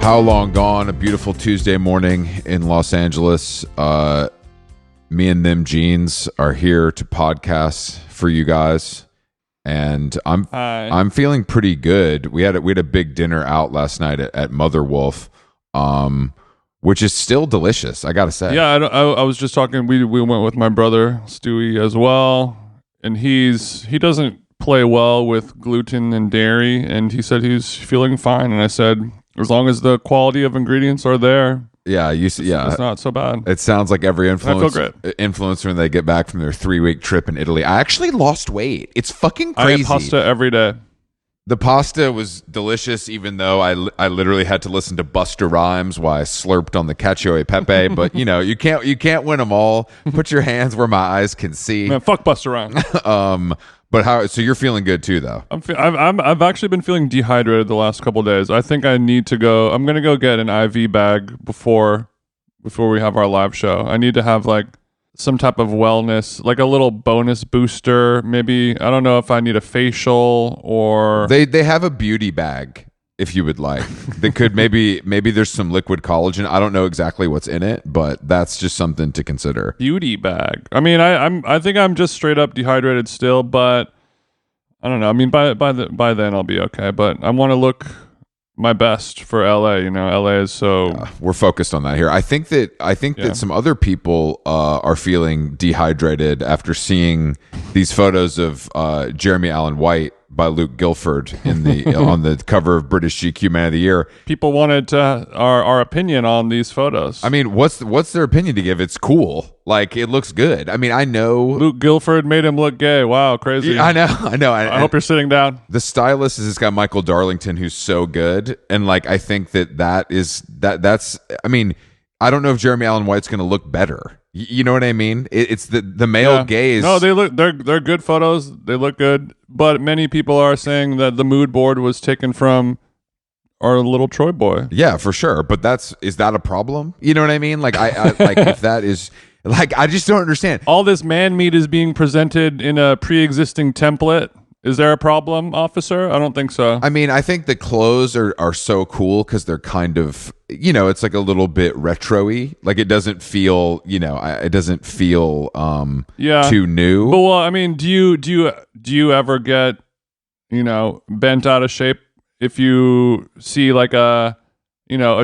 How long gone? A beautiful Tuesday morning in Los Angeles. Me and them jeans are here to podcast for you guys, and I'm feeling pretty good. We had a big dinner out last night at Mother Wolf, which is still delicious, I gotta say. Yeah, I was just talking. We went with my brother Stewie as well, and he doesn't play well with gluten and dairy, and he said he's feeling fine. And I said, as long as the quality of ingredients are there, it's not so bad. It sounds like every influencer when they get back from their 3-week trip in Italy. I actually lost weight. It's fucking crazy. I eat pasta every day. The pasta was delicious, even though I literally had to listen to Busta Rhymes while I slurped on the cacio e pepe. But you can't win them all. Put your hands where my eyes can see. Man, fuck Busta Rhymes. But so you're feeling good too, though. I've actually been feeling dehydrated the last couple of days. I think I need to go. I'm gonna go get an IV bag before we have our live show. I need to have like some type of wellness, like a little bonus booster. Maybe, I don't know if I need a facial or they have a beauty bag if you would like. They could maybe there's some liquid collagen. I don't know exactly what's in it, but that's just something to consider. Beauty bag. I mean, I think I'm just straight up dehydrated still, but I don't know. I mean, by then I'll be okay. But I want to look my best for LA. LA is so we're focused on that here. I think that some other people are feeling dehydrated after seeing these photos of Jeremy Allen White by Luke Guilford in the on the cover of British GQ Man of the Year. People wanted our opinion on these photos. I mean, what's their opinion to give? It's cool. Like, it looks good. I mean, I know Luke Guilford made him look gay. Wow, crazy. I know. I hope you're sitting down. The stylist is this guy Michael Darlington, who's so good, and like I think that's. I mean, I don't know if Jeremy Allen White's going to look better. You know what I mean? It's the male gaze. No, they're good photos. They look good, but many people are saying that the mood board was taken from our little Troy boy. Yeah, for sure. But is that a problem? You know what I mean? Like I like if that is like, I just don't understand. All this man meat is being presented in a pre-existing template. Is there a problem, officer? I don't think so. I mean, I think the clothes are so cool because they're kind of, it's like a little bit retro-y. Like, it doesn't feel, it doesn't feel too new. But, well, I mean, do you ever get, bent out of shape if you see like a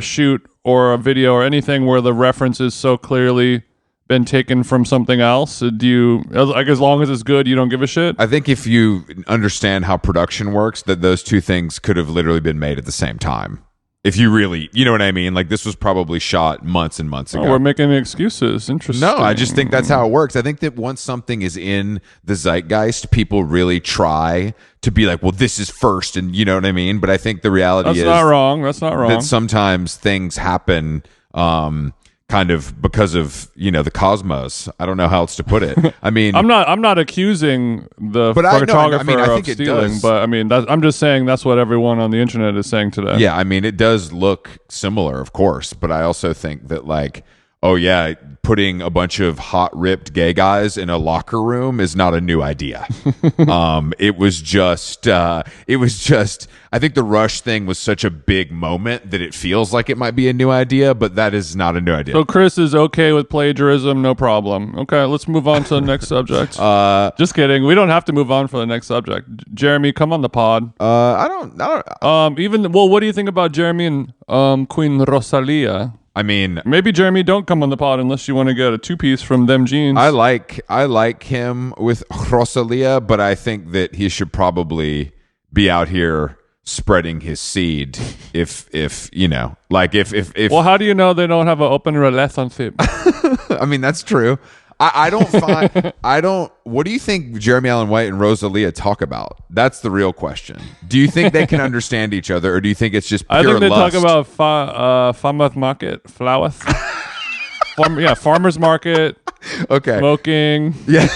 shoot or a video or anything where the reference is so clearly been taken from something else? Do you, like, as long as it's good, you don't give a shit? I think if you understand how production works, that those two things could have literally been made at the same time. If you really, you know what I mean? Like, this was probably shot months and months ago. We're making excuses. Interesting. No, I just think that's how it works. I think that once something is in the zeitgeist, people really try to be like, well, this is first, and you know what I mean? But I think the reality is That's not wrong. That sometimes things happen kind of because of the cosmos. I don't know how else to put it. I mean, I'm not accusing the photographer of stealing, but I mean, I'm just saying that's what everyone on the internet is saying today. Yeah, I mean, it does look similar, of course, but I also think that, like, oh yeah, putting a bunch of hot ripped gay guys in a locker room is not a new idea. It was just I think the Rush thing was such a big moment that it feels like it might be a new idea, but that is not a new idea. So Chris is okay with plagiarism, no problem. Okay, let's move on to the next subject. Just kidding. We don't have to move on for the next subject. Jeremy, come on the pod. I don't. What do you think about Jeremy and Queen Rosalia? I mean, maybe Jeremy, don't come on the pod unless you want to get a 2-piece from them jeans. I like him with Rosalia, but I think that he should probably be out here spreading his seed. If well, how do you know they don't have an open relationship? I mean, that's true. What do you think Jeremy Allen White and Rosalia talk about? That's the real question. Do you think they can understand each other, or do you think it's just pure lust? I think they talk about farmers market, flowers. Farmers market. Okay. Smoking. Yeah.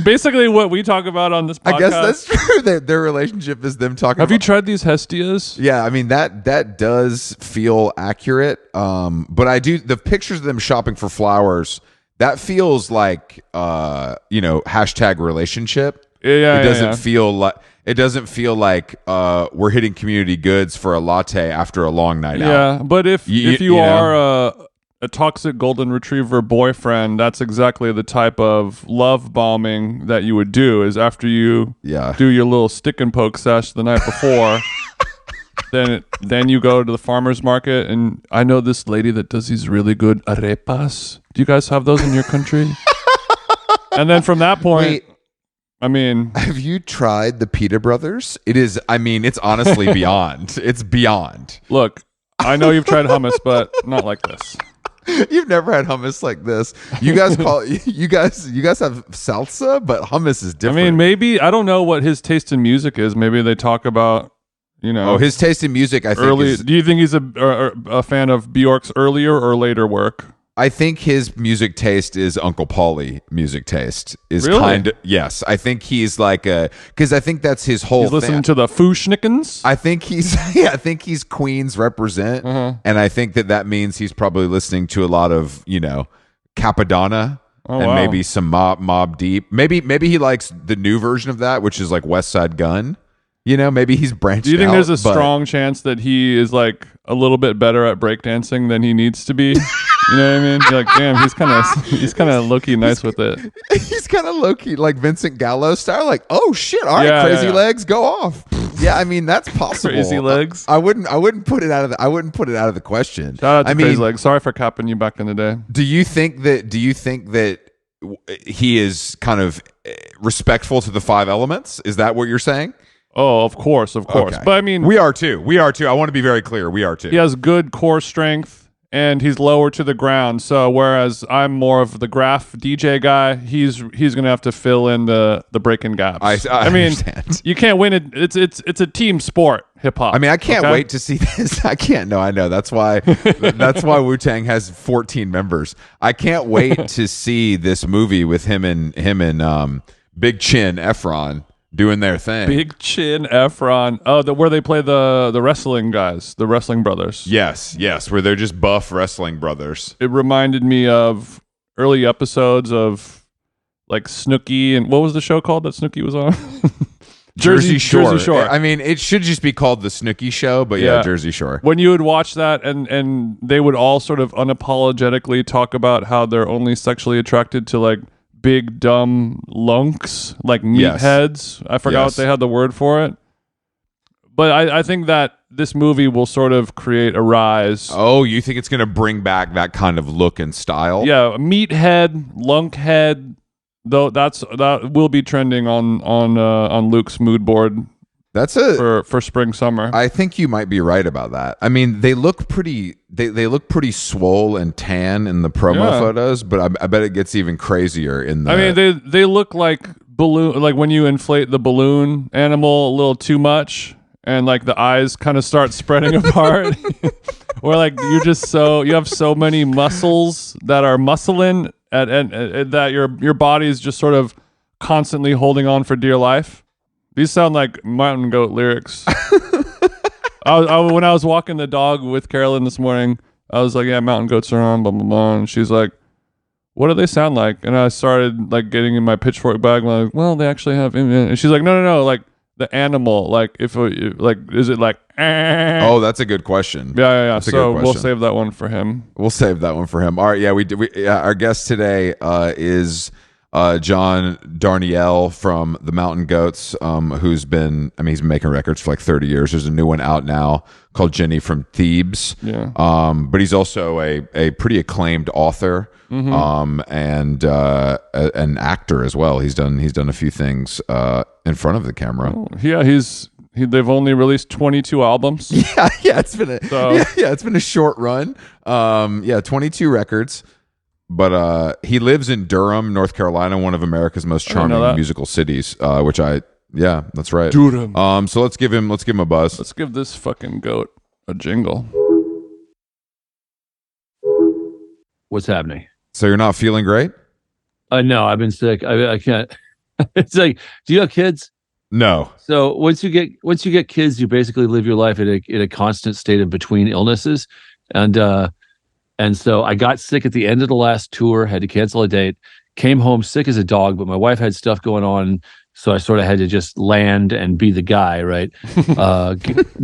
Basically what we talk about on this podcast. I guess that's true. Their relationship is them talking Have you tried these Hestias? Yeah, I mean, that does feel accurate. But I do, the pictures of them shopping for flowers, that feels like, hashtag relationship. Yeah, it doesn't feel like, It doesn't feel like we're hitting Community Goods for a latte after a long night out. Yeah, but if you know? are a toxic golden retriever boyfriend, that's exactly the type of love bombing that you would do. Is after you do your little stick and poke sesh the night before, then you go to the farmer's market, and I know this lady that does these really good arepas. Do you guys have those in your country? And then from that point, I mean, have you tried the Pita Brothers? It is. I mean, it's honestly beyond. It's beyond. Look, I know you've tried hummus, but not like this. You've never had hummus like this. You guys you guys have salsa, but hummus is different. I mean, maybe I don't know what his taste in music is. Maybe they talk about, you know. Oh, his taste in music, I think. Do you think he's a fan of Bjork's earlier or later work? I think his music taste is Uncle Paulie music taste. Is really? Kind of, yes. I think he's like because I think that's his whole. He's listening to the Fooshnickens. I think he's Queens represent, and I think that means he's probably listening to a lot of Capadonna maybe some Mob Deep. Maybe he likes the new version of that, which is like West Side Gun. Maybe he's branched out. Do you think there's a strong chance that he is like a little bit better at breakdancing than he needs to be? You know what I mean? You're like, damn, he's kind of low-key nice with it. He's kind of low-key, like Vincent Gallo style. Like, oh shit, all right, crazy legs, go off. Yeah, I mean that's possible. Crazy legs. I wouldn't put it out of the question. Shout out to Crazy Legs. Sorry for capping you back in the day. Do you think that he is kind of respectful to the five elements? Is that what you're saying? Oh, of course. Okay. But I mean, we are too. I want to be very clear. We are too. He has good core strength. And he's lower to the ground. So whereas I'm more of the graph DJ guy, he's gonna have to fill in the breaking gaps. I mean, understand. You can't win it. It's a team sport, hip hop. I mean, I can't wait to see this. I can't. No, I know. That's why Wu-Tang has 14 members. I can't wait to see this movie with him and Big Chin Efron doing their thing. Big Chin Efron. Oh, where they play the wrestling guys, the wrestling brothers. Yes, where they're just buff wrestling brothers. It reminded me of early episodes of like Snooki, and what was the show called that Snooki was on? Jersey Shore. I mean, it should just be called the Snooki Show, but yeah, Jersey Shore. When you would watch that, and they would all sort of unapologetically talk about how they're only sexually attracted to like big dumb lunks, like meatheads. I forgot what they had the word for it. But I think that this movie will sort of create a rise. Oh, you think it's going to bring back that kind of look and style? Yeah, meathead, lunkhead. Though that will be trending on Luke's mood board. That's it for spring summer. I think you might be right about that. I mean, they look pretty. They look pretty swole and tan in the promo photos, but I bet it gets even crazier in the. I mean, they look like balloon, like when you inflate the balloon animal a little too much, and like the eyes kind of start spreading apart, or like you have so many muscles that are muscling, and that your body is just sort of constantly holding on for dear life. These sound like Mountain Goat lyrics. When I was walking the dog with Carolyn this morning, I was like, yeah, mountain goats are on, blah, blah, blah. And she's like, what do they sound like? And I started like getting in my pitchfork bag. I'm like, well, they actually have. And she's like, no, like the animal. Like, is it like. Oh, that's a good question. Yeah. So we'll save that one for him. All right. Yeah, our guest today is John Darnielle from the Mountain Goats, he's been making records for like 30 years. There's a new one out now called Jenny from Thebes. Yeah. But he's also a pretty acclaimed author, and an actor as well. He's done a few things in front of the camera. Oh, yeah, they've only released 22 albums. Yeah, it's been a short run. 22 records. But he lives in Durham, North Carolina, one of America's most charming musical cities. That's right. Durham. So let's give him a buzz. Let's give this fucking goat a jingle. What's happening? So you're not feeling great? No, I've been sick. I can't. It's like, do you have kids? No. So once you get kids, you basically live your life in a constant state of between illnesses, and so I got sick at the end of the last tour, had to cancel a date, came home sick as a dog, but my wife had stuff going on So I sort of had to just land and be the guy, right?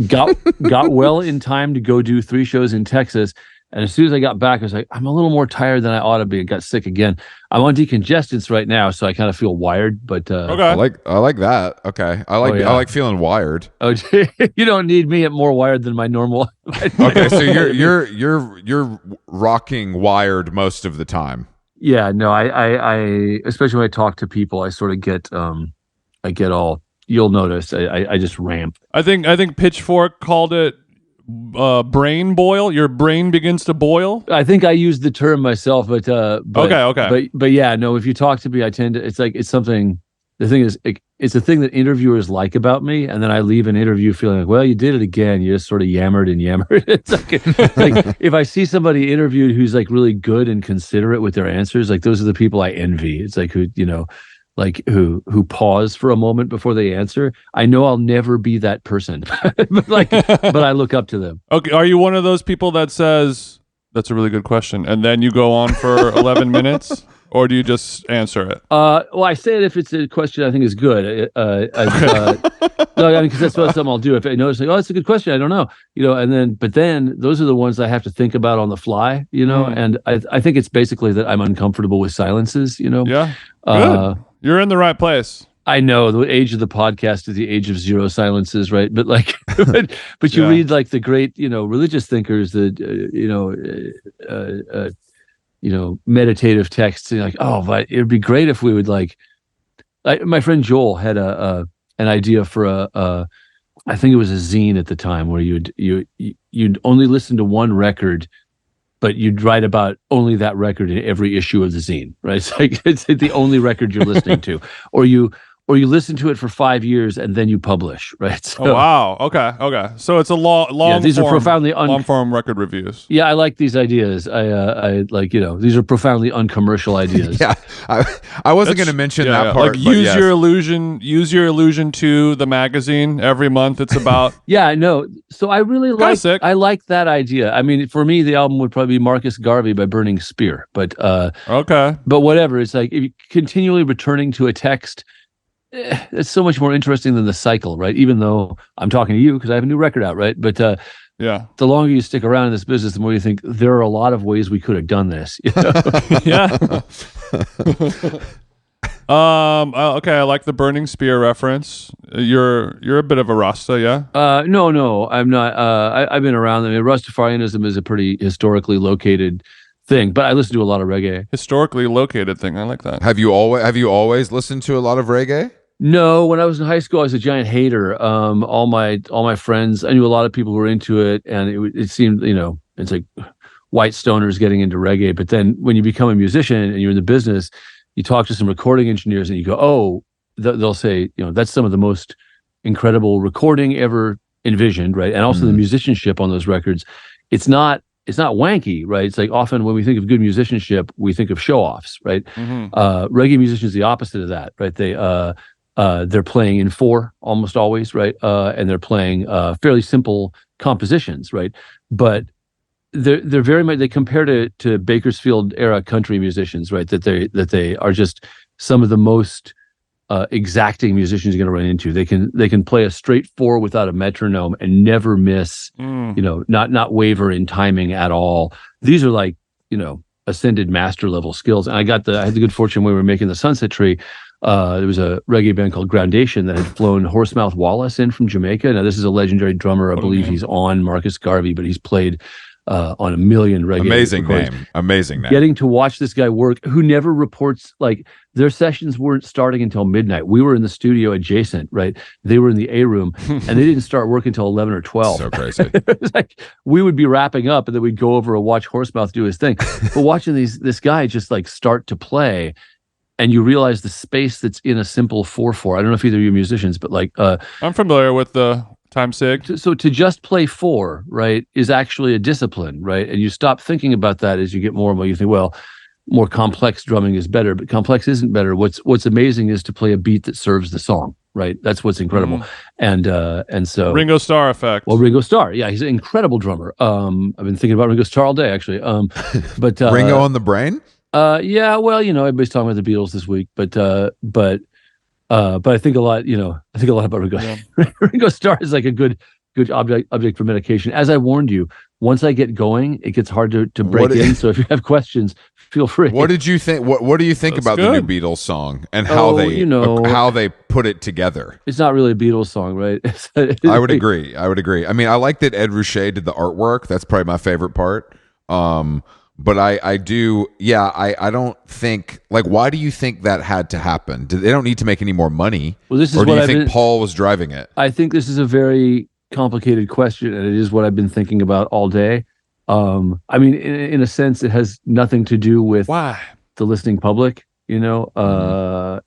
Got well in time to go do 3 shows in Texas. And as soon as I got back, I was like, I'm a little more tired than I ought to be. I got sick again. I'm on decongestants right now, so I kind of feel wired. But Okay. I like that. Okay, I like feeling wired. Oh, you don't need me at more wired than my normal. Okay, so you're rocking wired most of the time. Yeah, no, I especially when I talk to people, I sort of get I get all. You'll notice I just ramp. I think Pitchfork called it brain boil. Your brain begins to boil. I think I used the term myself, but okay. But yeah, no. If you talk to me, I tend to. It's something. The thing is, it's a thing that interviewers like about me, and then I leave an interview feeling like, well, you did it again. You just sort of yammered and yammered. It's like if I see somebody interviewed who's like really good and considerate with their answers, like those are the people I envy. It's like who pause for a moment before they answer. I know I'll never be that person, but I look up to them. Okay, are you one of those people that says that's a really good question, and then you go on for 11 minutes? Or do you just answer it? Well, I say it if it's a question I think is good. No, I mean, because that's something I'll do. If I notice, like, oh, it's a good question, I don't know, but then those are the ones I have to think about on the fly, and I think it's basically that I'm uncomfortable with silences, Yeah, good. You're in the right place. I know the age of the podcast is the age of 0 silences, right? But but you read like the great, religious thinkers that, meditative texts, and like, oh, but it'd be great if we would my friend Joel had an idea for I think it was a zine at the time where you'd only listen to one record, but you'd write about only that record in every issue of the zine, right? It's like it's the only record you're listening to, or you listen to it for 5 years and then you publish, right? So, oh, wow. Okay. So it's a long. These are profoundly long form record reviews. Yeah, I like these ideas. I like these are profoundly uncommercial ideas. Yeah, I wasn't going to mention that part. Like use your illusion to the magazine every month. It's about yeah, no. So I really like that idea. I mean, for me, the album would probably be Marcus Garvey by Burning Spear, but okay. But whatever. It's like if you continually returning to a text. It's so much more interesting than the cycle, right? Even though I'm talking to you because I have a new record out, right? But yeah, the longer you stick around in this business, the more you think there are a lot of ways we could have done this. Yeah. Okay, I like the Burning Spear reference. You're a bit of a Rasta, yeah? No, I'm not. I've been around. I mean, Rastafarianism is a pretty historically located thing, but I listen to a lot of reggae. Historically located thing. I like that. Have you always listened to a lot of reggae? No, when I was in high school, I was a giant hater. All my friends, I knew a lot of people who were into it, and it seemed, it's like white stoners getting into reggae. But then when you become a musician and you're in the business, you talk to some recording engineers and you go, oh, they'll say, that's some of the most incredible recording ever envisioned, right? And also the musicianship on those records. It's not wanky, right? It's like often when we think of good musicianship, we think of show-offs, right? Mm-hmm. Reggae musicians the opposite of that, right? They're playing in 4 almost always, right? And they're playing fairly simple compositions, right? But they're very much, they compare to Bakersfield era country musicians, right? That they are just some of the most exacting musicians you're going to run into. They can play a straight 4 without a metronome and never miss, not waver in timing at all. These are like, ascended master level skills. And I had the good fortune when we were making the Sunset Tree. There was a reggae band called Groundation that had flown Horsemouth Wallace in from Jamaica. Now this is a legendary drummer. I believe he's on Marcus Garvey, but he's played on a million reggae. Amazing name. Getting to watch this guy work, who never reports, like their sessions weren't starting until midnight. We were in the studio adjacent, right? They were in the A room, and they didn't start work until 11 or 12. So crazy. It was like we would be wrapping up, and then we'd go over and watch Horsemouth do his thing. But watching this guy just like start to play, and you realize the space that's in a simple 4/4. I don't know if either of you are musicians, but like I'm familiar with the time sig. So to just play 4, right, is actually a discipline, right? And you stop thinking about that as you get more and more. You think, well, more complex drumming is better, but complex isn't better. What's amazing is to play a beat that serves the song, right? That's what's incredible. And so Ringo Starr effect. Well, Ringo Starr, yeah, he's an incredible drummer. I've been thinking about Ringo Starr all day, actually. But Ringo on the Brain? Yeah, well, everybody's talking about the Beatles this week, but But I think a lot, I think a lot about Ringo. Yeah. Ringo Starr is like a good object for medication. As I warned you, once I get going, it gets hard to break in. So if you have questions, feel free. What did you think? What do you think That's about good. the new Beatles song and how they put it together? It's not really a Beatles song, right? I would agree. I mean, I like that Ed Ruscha did the artwork. That's probably my favorite part. But I do, yeah. I don't think, like, why do you think that had to happen? They don't need to make any more money. Well, this is or do what you I've think been- Paul was driving it? I think this is a very complicated question, and it is what I've been thinking about all day. I mean, in a sense, it has nothing to do with Why? the listening public. I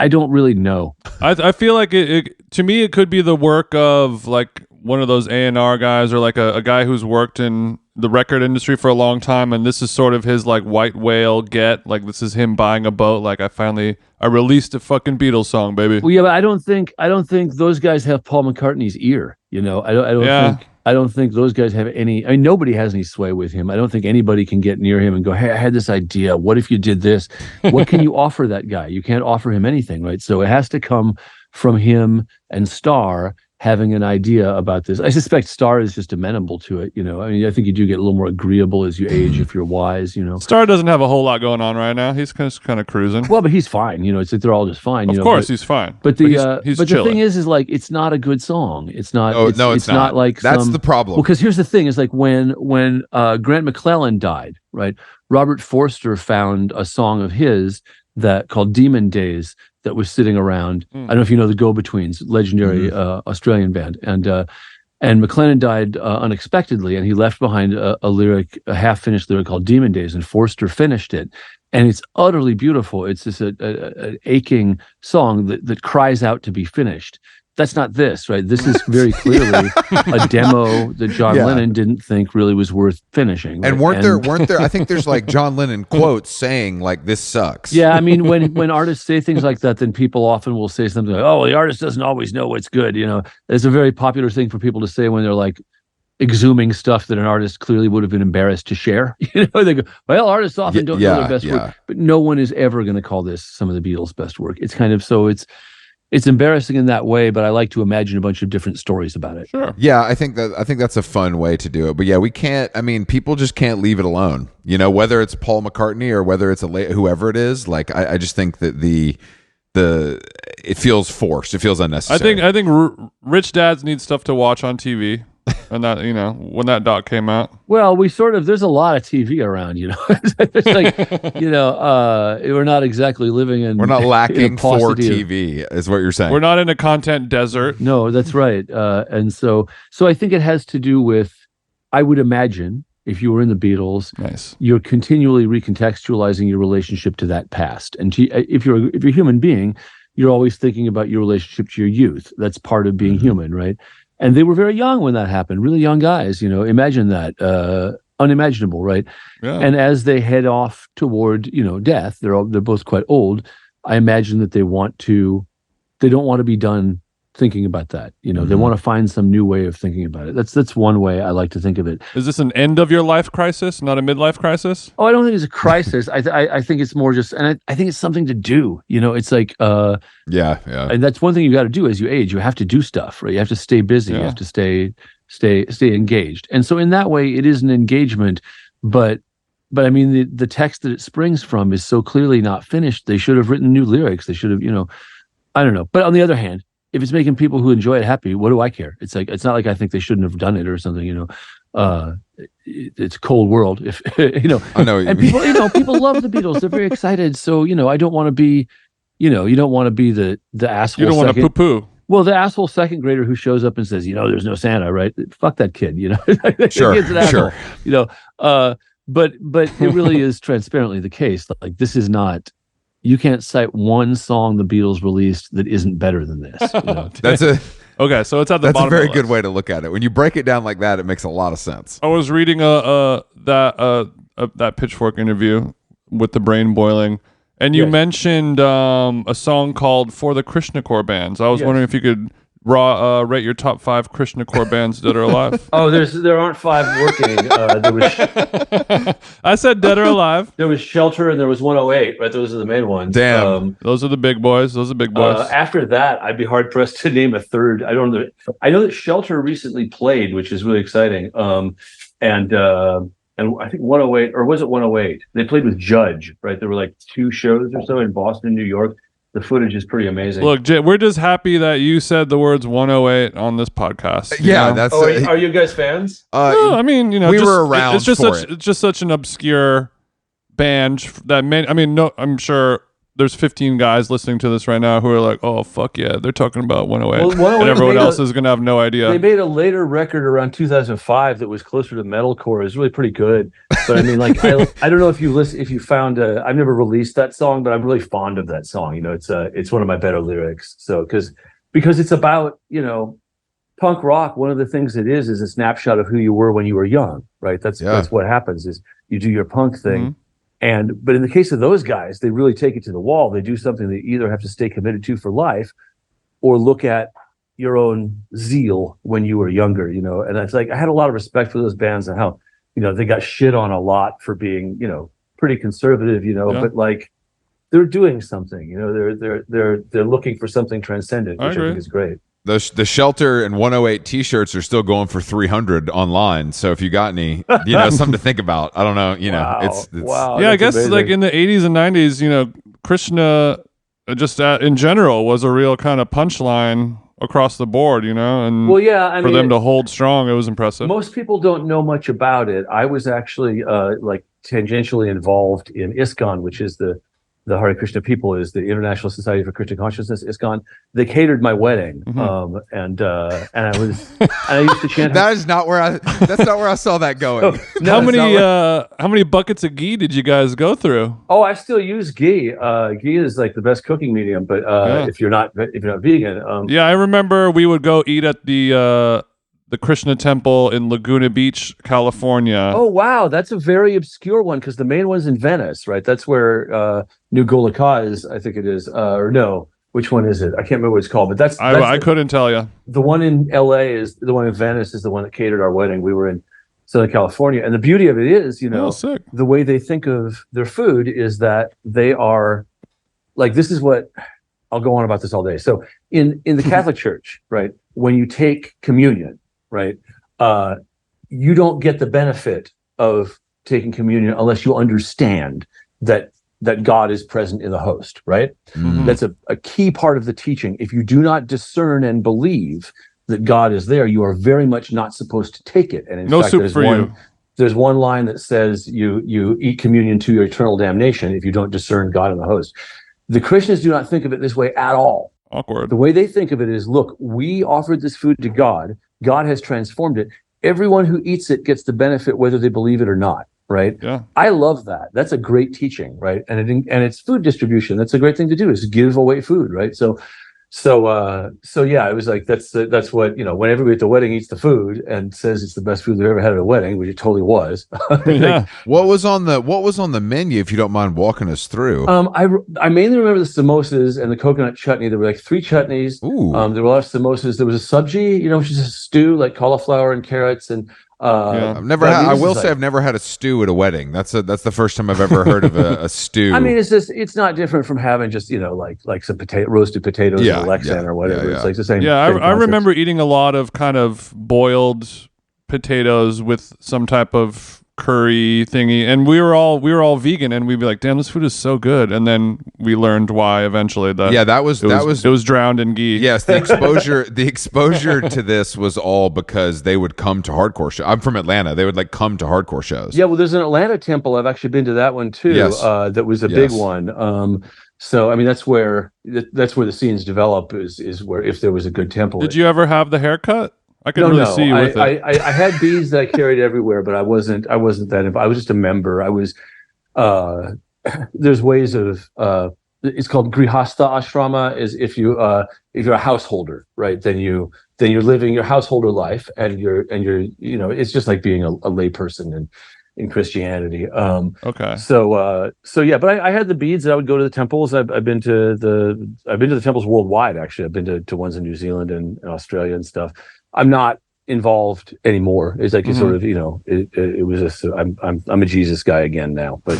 don't really know. I feel like it to me it could be the work of like one of those A&R guys or like a guy who's worked in the record industry for a long time, and this is sort of his like white whale get. Like this is him buying a boat. Like I released a fucking Beatles song, baby. Well, yeah, but I don't think those guys have Paul McCartney's ear. I don't think those guys have any. I mean, nobody has any sway with him. I don't think anybody can get near him and go, "Hey, I had this idea. What if you did this?" What can you offer that guy? You can't offer him anything, right? So it has to come from him and Starr having an idea about this. I suspect Starr is just amenable to it. I mean, I think you do get a little more agreeable as you age if you're wise. Starr doesn't have a whole lot going on right now. He's kind of cruising. Well, but he's fine. It's like they're all just fine. Of course, he's fine. But he's the chilling. thing is like it's not a good song. It's not. Oh, no, it's not. Like that's the problem. Well, because here's the thing: is like when Grant McClellan died, right? Robert Forster found a song of his that called "Demon Days" that was sitting around. I don't know if you know the Go-Betweens, legendary Australian band, and McClellan died unexpectedly, and he left behind a half-finished lyric called "Demon Days," and Forster finished it. And it's utterly beautiful. It's just an aching song that cries out to be finished. That's not this, right? This is very clearly a demo that John Lennon didn't think really was worth finishing. Right? And weren't there? I think there's like John Lennon quotes saying like this sucks. Yeah, I mean, when artists say things like that, then people often will say something like, "Oh, the artist doesn't always know what's good." It's a very popular thing for people to say when they're like exhuming stuff that an artist clearly would have been embarrassed to share. They go, "Well, artists often don't know their best work," but no one is ever going to call this some of the Beatles' best work. It's kind of so it's embarrassing in that way, but I like to imagine a bunch of different stories about it. Sure. Yeah, I think that's a fun way to do it. But yeah, we can't. I mean, people just can't leave it alone. Whether it's Paul McCartney or whether it's whoever it is. Like, I just think that it feels forced. It feels unnecessary. I think rich dads need stuff to watch on TV, and that when that doc came out. Well, there's a lot of TV around. It's like we're not exactly living in. We're not lacking for paucity TV, is what you're saying. We're not in a content desert. No, that's right. And so I think it has to do with, I would imagine, if you were in the Beatles, Nice. You're continually recontextualizing your relationship to that past. And if you're a human being, you're always thinking about your relationship to your youth. That's part of being human, right? And they were very young when that happened, really young guys. Imagine that, unimaginable, right? Yeah. And as they head off toward death, they're both quite old. I imagine that they don't want to be done thinking about that. They want to find some new way of thinking about it. That's one way I like to think of it. Is this an end of your life crisis, not a midlife crisis? Oh, I don't think it's a crisis. I think it's more just, and I think it's something to do. It's like, yeah. And that's one thing you got to do as you age. You have to do stuff, right? You have to stay busy. Yeah. You have to stay engaged. And so in that way, it is an engagement. But I mean, the text that it springs from is so clearly not finished. They should have written new lyrics. They should have, I don't know. But on the other hand, if it's making people who enjoy it happy, what do I care? It's like, it's not like I think they shouldn't have done it or something. It's a cold world. If I know. And people love the Beatles. They're very excited. So I don't want to be, you don't want to be the asshole. You don't want to poo-poo. Well, the asshole second grader who shows up and says, there's no Santa, right? Fuck that kid. Sure, Kid's an asshole, sure. But it really is transparently the case. Like, this is not. You can't cite one song the Beatles released that isn't better than this. That's Okay, so it's at the that's bottom. a very of the good way to look at it. When you break it down like that, it makes a lot of sense. I was reading that Pitchfork interview with the brain boiling, and you mentioned a song called "For the Krishna Core Bands." I was wondering if you could rate your top 5 Krishna core bands, dead or alive. Oh, there aren't 5 working. There was I said dead or alive. there was Shelter and there was 108. Right, those are the main ones. Damn. Those are the big boys. Those are big boys. After that, I'd be hard pressed to name a third. I don't know. I know that Shelter recently played, which is really exciting. And I think 108, or was it 108? They played with Judge, right? There were like 2 shows or so in Boston, New York. The footage is pretty amazing. Look, Jay, we're just happy that you said the words 108 on this podcast. Yeah, know? that's. Are you guys fans? No, I mean, you know, we were around it's just for it's just such an obscure band that I mean, no, I'm sure there's 15 guys listening to this right now who are like, oh, fuck yeah, they're talking about 108. Well, 108 and everyone else is going to have no idea. They made a later record around 2005 that was closer to metalcore. It was really pretty good. But I mean, like, I don't know if you found I've never released that song, but I'm really fond of that song. You know, it's one of my better lyrics. So, because it's about, you know, punk rock. One of the things it is a snapshot of who you were when you were young, right? That's what happens is you do your punk thing. Mm-hmm. But in the case of those guys, they really take it to the wall. They do something they either have to stay committed to for life or look at your own zeal when you were younger, you know. And it's like, I had a lot of respect for those bands and how, you know, they got shit on a lot for being, you know, pretty conservative, you know, but like they're doing something, you know, they're looking for something transcendent, which I think is great. The Shelter and 108 T-shirts are still going for $300 online. So if you got any, you know, something to think about. I don't know, you know, it's wow. Yeah, I guess amazing. Like in the 80s and 90s, you know, Krishna just in general was a real kind of punchline across the board, you know, and for them to hold strong, it was impressive. Most people don't know much about it. I was actually like tangentially involved in ISKCON, which is the Hare Krishna people, is the International Society for Krishna Consciousness, ISKCON. They catered my wedding, and I used to chant. That's not where I saw that going. How many buckets of ghee did you guys go through? Oh, I still use ghee. Ghee is like the best cooking medium, but if you're not vegan, I remember we would go eat at the Krishna Temple in Laguna Beach, California. Oh, wow. That's a very obscure one because the main one's in Venice, right? That's where New Golika is, I think it is. Or no, which one is it? I can't remember what it's called, but that's I couldn't tell you. The one in LA is the one in Venice is the one that catered our wedding. We were in Southern California. And the beauty of it is, you know, the way they think of their food is that they are like, this is what I'll go on about this all day. So in the Catholic Church, right, when you take communion, right, you don't get the benefit of taking communion unless you understand that God is present in the host, right? Mm-hmm. That's a key part of the teaching. If you do not discern and believe that God is there, you are very much not supposed to take it. And in fact, there's one line that says you eat communion to your eternal damnation if you don't discern God in the host. The Krishnas do not think of it this way at all. Awkward. The way they think of it is, look, we offered this food to God. God has transformed it. Everyone who eats it gets the benefit whether they believe it or not, right? Yeah. I love that. That's a great teaching, right? And it's food distribution. That's a great thing to do, is give away food, right? So yeah, it was like that's what, you know, when everybody at the wedding eats the food and says it's the best food they've ever had at a wedding, which it totally was. Yeah. What was on the menu, if you don't mind walking us through? I mainly remember the samosas and the coconut chutney. There were like 3 chutneys. Ooh. There were a lot of samosas. There was a sabji, you know, which is a stew, like cauliflower and carrots, and I've never had, I've never had a stew at a wedding. That's the first time I've ever heard of a stew. I mean, it's not different from having just, you know, like some roasted potatoes or Lexan or whatever. It's like the same. Yeah, I remember eating a lot of kind of boiled potatoes with some type of curry thingy, and we were all vegan, and we'd be like, damn, this food is so good. And then we learned why eventually. It was drowned in ghee. Yes, the exposure to this was all because they would come to hardcore shows. I'm from Atlanta. They would like come to hardcore shows. Yeah, well, there's an Atlanta temple. I've actually been to that one too. Yes. That was a big one. So I mean, that's where the scenes develop, is where, if there was a good temple. Did you ever have the haircut? I could really see you with it. I had beads that I carried everywhere, but I wasn't that. I was just a member. I was. There's ways of. It's called grihastha ashrama. Is if you're a householder, right? Then you're living your householder life, and you're you know, it's just like being a lay person, in Christianity. Okay. So yeah, but I had the beads, and I would go to the temples. I've been to the temples worldwide. Actually, I've been to ones in New Zealand and Australia and stuff. I'm not involved anymore. It's like, it's sort of, it was just, I'm a Jesus guy again now. But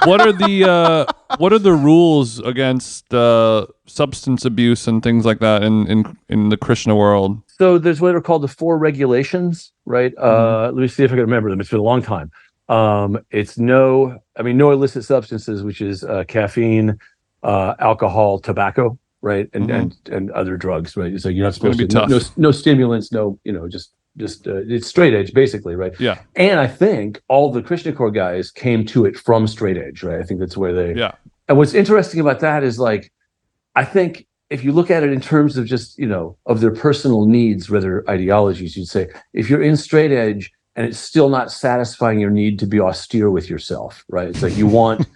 what are the rules against substance abuse and things like that in the Krishna world? So there's what are called the 4 regulations, right? Let me see if I can remember them. It's been a long time. It's no illicit substances, which is caffeine, alcohol, tobacco, right, and other drugs, right? So you're not supposed to no stimulants, no, just it's straight edge basically, right? Yeah. And I think all the Krishna core guys came to it from straight edge, right? I think that's where they. Yeah. And what's interesting about that is, like, I think if you look at it in terms of just, of their personal needs, rather ideologies, you'd say, if you're in straight edge and it's still not satisfying your need to be austere with yourself, right? It's like you want,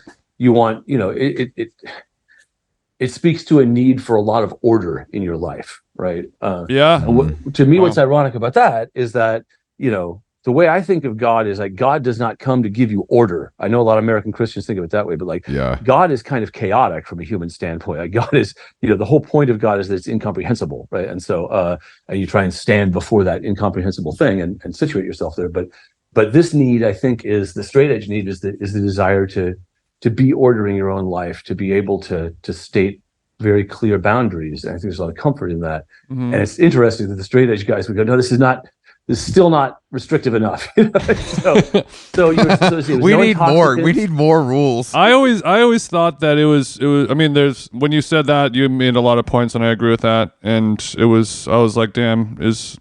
it speaks to a need for a lot of order in your life, right? To me, what's ironic about that is that, the way I think of God is like, God does not come to give you order. I know a lot of American Christians think of it that way, but like, God is kind of chaotic from a human standpoint. Like, God is, the whole point of God is that it's incomprehensible, right? And so, and you try and stand before that incomprehensible thing and situate yourself there. But this need, I think, is the straight edge need, is the desire to be ordering your own life, to be able to state very clear boundaries. And I think there's a lot of comfort in that. And it's interesting that the straight edge guys would go, no, this is still not restrictive enough. So we need more. We need more rules. I always thought that it was. I mean, when you said that, you made a lot of points, and I agree with that. And I was like, damn, is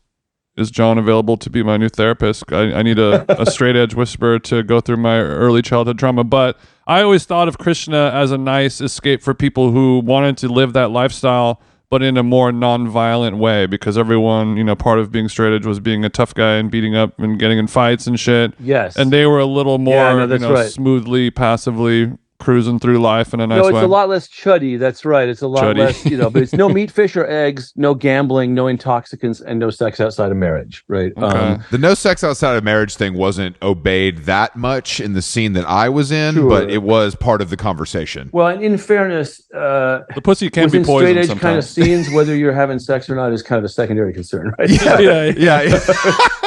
John available to be my new therapist? I need a straight edge whisperer to go through my early childhood trauma. But I always thought of Krishna as a nice escape for people who wanted to live that lifestyle, but in a more non-violent way, because everyone, part of being straight edge was being a tough guy and beating up and getting in fights and shit. Yes. And they were a little more, smoothly, passively cruising through life in a nice way. No, it's a lot less chuddy. That's right. It's a lot less, but it's no meat, fish, or eggs, no gambling, no intoxicants, and no sex outside of marriage, right? Okay. The no sex outside of marriage thing wasn't obeyed that much in the scene that I was in, but it was part of the conversation. Well, and in fairness, the pussy can be poisoned straight edge sometimes. kind of scenes, whether you're having sex or not is kind of a secondary concern, right? Yeah.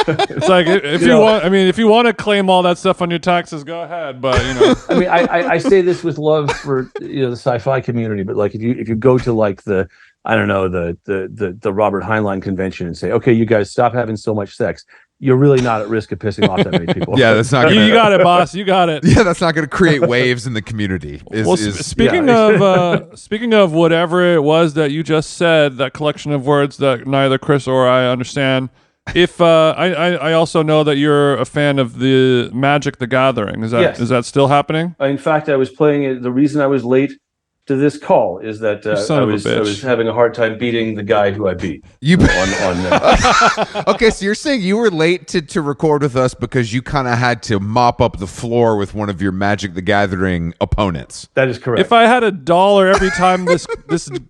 It's like, if you want to claim all that stuff on your taxes, go ahead. But I mean, I say this with love for the sci-fi community, but like if you go to like the Robert Heinlein convention and say, okay, you guys stop having so much sex, you're really not at risk of pissing off that many people. Yeah, that's not. You got it, boss. You got it. Yeah, that's not going to create waves in the community. Speaking of whatever it was that you just said, that collection of words that neither Chris or I understand. If I also know that you're a fan of the Magic the Gathering. Is that still happening? In fact, I was playing it. The reason I was late to this call is that I was having a hard time beating the guy who I beat. Okay, so you're saying you were late to record with us because you kind of had to mop up the floor with one of your Magic the Gathering opponents. That is correct. If I had $1 every time this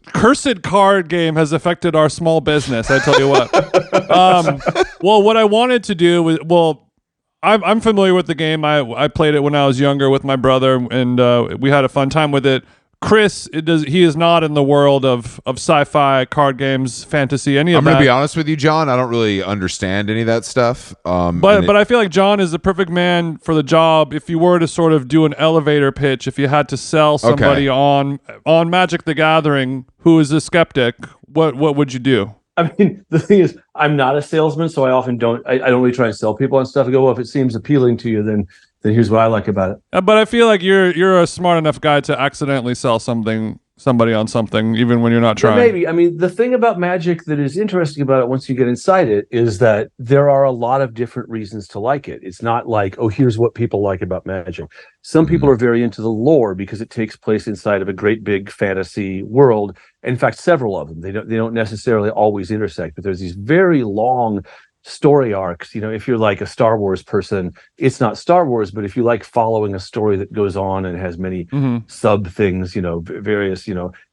cursed card game has affected our small business, I tell you what. Well, what I wanted to do was, I'm familiar with the game. I played it when I was younger with my brother, and we had a fun time with it. Chris, he is not in the world of sci-fi, card games, fantasy, any of that. I'm going to be honest with you, John. I don't really understand any of that stuff. But I feel like John is the perfect man for the job. If you were to sort of do an elevator pitch, if you had to sell somebody on Magic the Gathering who is a skeptic, what would you do? I mean, the thing is, I'm not a salesman, so I often don't. I don't really try and sell people on stuff. I go, well, if it seems appealing to you, then here's what I like about it. But I feel like you're a smart enough guy to accidentally sell somebody on something, even when you're not trying. Maybe. I mean, the thing about Magic that is interesting about it once you get inside it is that there are a lot of different reasons to like it. It's not like, oh, here's what people like about Magic. Some people are very into the lore because it takes place inside of a great big fantasy world. In fact, several of them. They don't necessarily always intersect, but there's these very long story arcs. If you're like a Star Wars person, it's not Star Wars, but if you like following a story that goes on and has many sub things, various,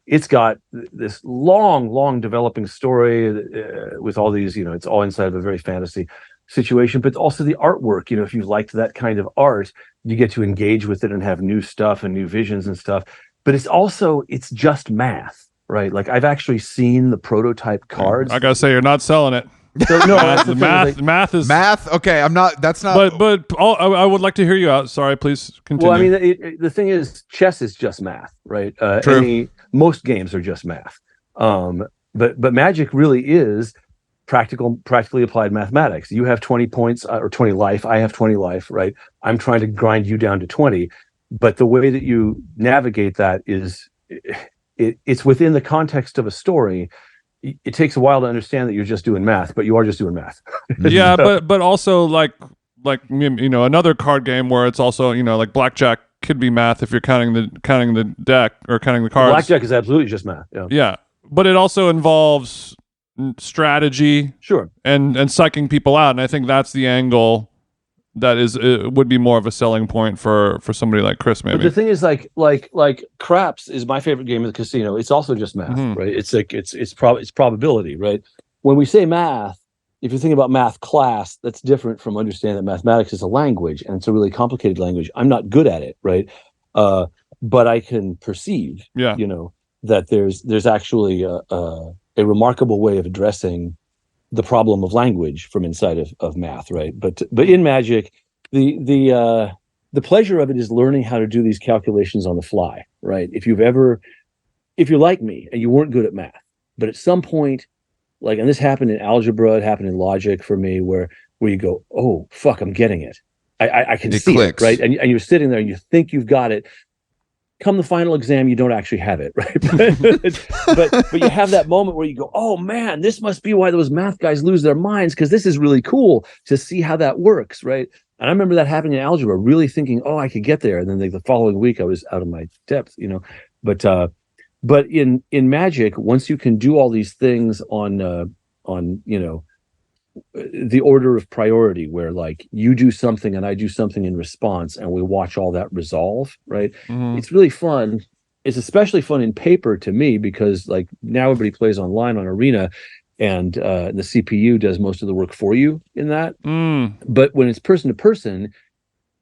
it's got this long developing story with all these, it's all inside of a very fantasy. situation, but also the artwork. If you liked that kind of art, you get to engage with it and have new stuff and new visions and stuff. But it's just math, right? Like I've actually seen the prototype cards. I gotta say, you're not selling it. So, no, that's the math is math. Okay, I'm not. That's not. But I would like to hear you out. Sorry, please continue. Well, I mean, the thing is, chess is just math, right? True. Most games are just math. But Magic really is practically applied mathematics. You have 20 points or 20 life. I have 20 life, right? I'm trying to grind you down to 20. But the way that you navigate that is it's within the context of a story. It takes a while to understand that you're just doing math, but you are just doing math. Yeah, but also like another card game where it's also like blackjack could be math if you're counting the deck or counting the cards. Blackjack is absolutely just math. Yeah, but it also involves strategy, sure, and psyching people out, and I think that's the angle that would be more of a selling point for somebody like Chris, maybe. But the thing is, like craps is my favorite game of the casino. It's also just math, right? It's like it's probability, right? When we say math, if you think about math class, that's different from understanding that mathematics is a language, and it's a really complicated language. I'm not good at it, right? But I can perceive, that there's actually a remarkable way of addressing the problem of language from inside of math, right? But in Magic, the pleasure of it is learning how to do these calculations on the fly, right? If you're like me and you weren't good at math, but at some point, and this happened in algebra, it happened in logic for me, where you go, oh fuck, I'm getting it. I can see clicks. it, right? And you're sitting there and you think you've got it. Come the final exam, you don't actually have it, right? but you have that moment where you go, oh man, this must be why those math guys lose their minds, because this is really cool to see how that works, right? And I remember that happening in algebra, really thinking, oh, I could get there. And then the following week I was out of my depth, But in Magic, once you can do all these things on the order of priority, where like you do something and I do something in response, and we watch all that resolve, right? It's really fun. It's especially fun in paper to me, because like now everybody plays online on Arena, and the CPU does most of the work for you in that. But when it's person to person,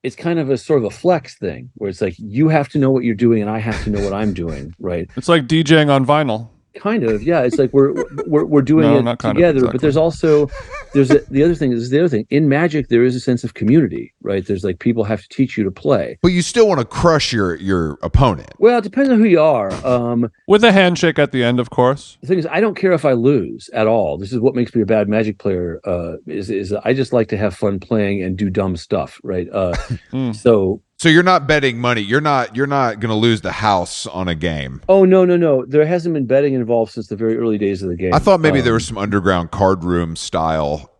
it's kind of a sort of a flex thing, where it's like you have to know what you're doing and I have to know what I'm doing, right? It's like DJing on vinyl. Kind of, yeah. It's like we're doing it together. Exactly. But there's also the other thing in Magic. There is a sense of community, right? There's like people have to teach you to play, but you still want to crush your opponent. Well, it depends on who you are. With a handshake at the end, of course. The thing is, I don't care if I lose at all. This is what makes me a bad Magic player. Is I just like to have fun playing and do dumb stuff, right? So you're not betting money. You're not going to lose the house on a game. Oh no. There hasn't been betting involved since the very early days of the game. I thought maybe there was some underground card room style,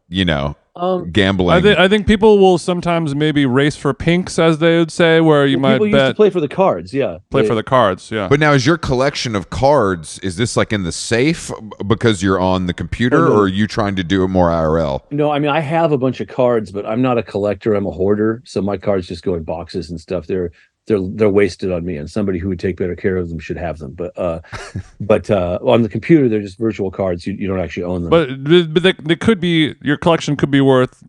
gambling. I think people will sometimes maybe race for pinks, as they would say, where you might people bet. Used to play for the cards, yeah. For the cards, yeah. But now, is your collection of cards, is this like in the safe because you're on the computer, or are you trying to do it more IRL? No, I mean, I have a bunch of cards, but I'm not a collector. I'm a hoarder. So my cards just go in boxes and stuff. They're wasted on me, and somebody who would take better care of them should have them. But on the computer, they're just virtual cards. You don't actually own them. But they could be, your collection could be worth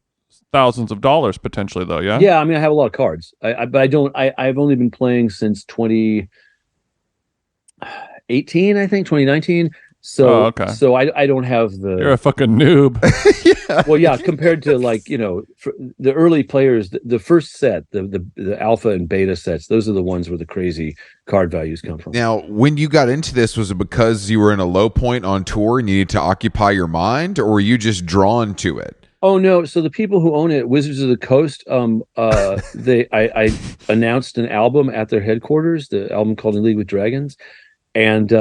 thousands of dollars potentially, though. Yeah. Yeah, I mean, I have a lot of cards. But I don't. I've only been playing since 2018, I think 2019. So, okay. So I don't have the. You're a fucking noob. Yeah. Well, yeah, compared to for the early players, the first set, the alpha and beta sets, those are the ones where the crazy card values come from. Now, when you got into this, was it because you were in a low point on tour and you needed to occupy your mind, or were you just drawn to it? Oh no! So the people who own it, Wizards of the Coast, I announced an album at their headquarters, the album called In League with Dragons. And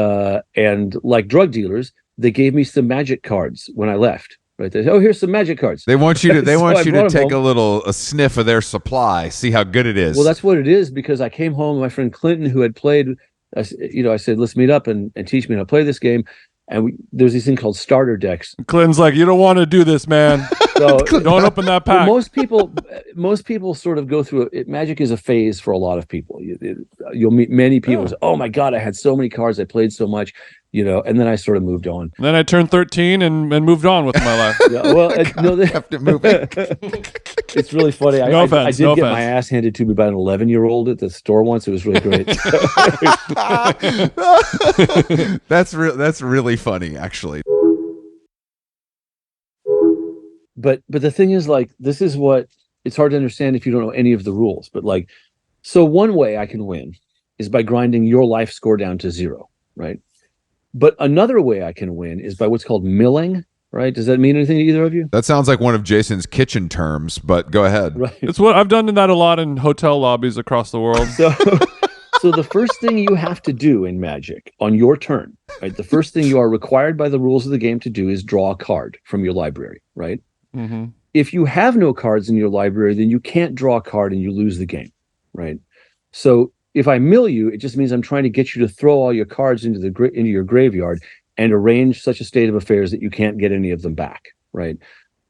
like drug dealers, they gave me some Magic cards when I left. Right? They said, "Oh, here's some Magic cards." They want you to. They So want I you brought to them take home. a sniff of their supply, see how good it is. Well, that's what it is, because I came home. My friend Clinton, who had played, I said, "Let's meet up and teach me how to play this game." And there's this thing called starter decks. Clinton's like, you don't want to do this, man. So don't open that pack. Well, most people sort of go through it. Magic is a phase for a lot of people. You'll meet many people who say, "Oh my God, I had so many cards. I played so much." and then I sort of moved on. Then I turned 13 and moved on with my life. Yeah, well, Kept it moving. it's really funny. I did get my ass handed to me by an 11-year-old at the store once. It was really great. That's really funny, actually. But the thing is, like, this is what it's hard to understand if you don't know any of the rules. But like, so one way I can win is by grinding your life score down to 0, right? But another way I can win is by what's called milling, right? Does that mean anything to either of you? That sounds like one of Jason's kitchen terms, but go ahead. Right. It's what I've done that a lot in hotel lobbies across the world. So the first thing you have to do in Magic on your turn, right? The first thing you are required by the rules of the game to do is draw a card from your library, right? Mm-hmm. If you have no cards in your library, then you can't draw a card and you lose the game, right? So if I mill you, it just means I'm trying to get you to throw all your cards into your graveyard and arrange such a state of affairs that you can't get any of them back, right?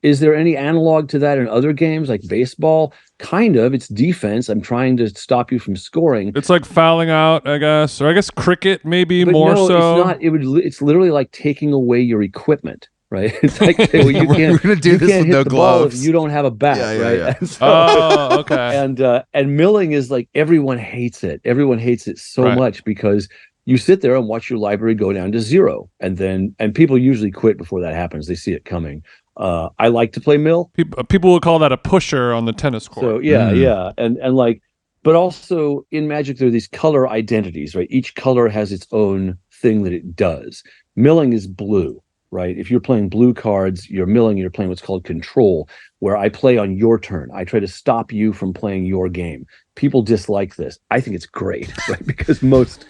Is there any analog to that in other games like baseball? Kind of. It's defense. I'm trying to stop you from scoring. It's like fouling out, I guess, or I guess cricket maybe But more no, so. it's not. It's literally like taking away your equipment. Right, it's like, well, you We're can't. gonna do You this can't with hit no the ball gloves. if you don't have a bat, Yeah, right? yeah. And so, Oh, okay. and milling is like everyone hates it. Everyone hates it so Right. much because you sit there and watch your library go down to 0, and people usually quit before that happens. They see it coming. I like to play mill. People would call that a pusher on the tennis court. So yeah, and like, but also in Magic there are these color identities, right? Each color has its own thing that it does. Milling is blue. Right. If you're playing blue cards, you're milling, you're playing what's called control, where I play on your turn. I try to stop you from playing your game. People dislike this. I think it's great, right? Because most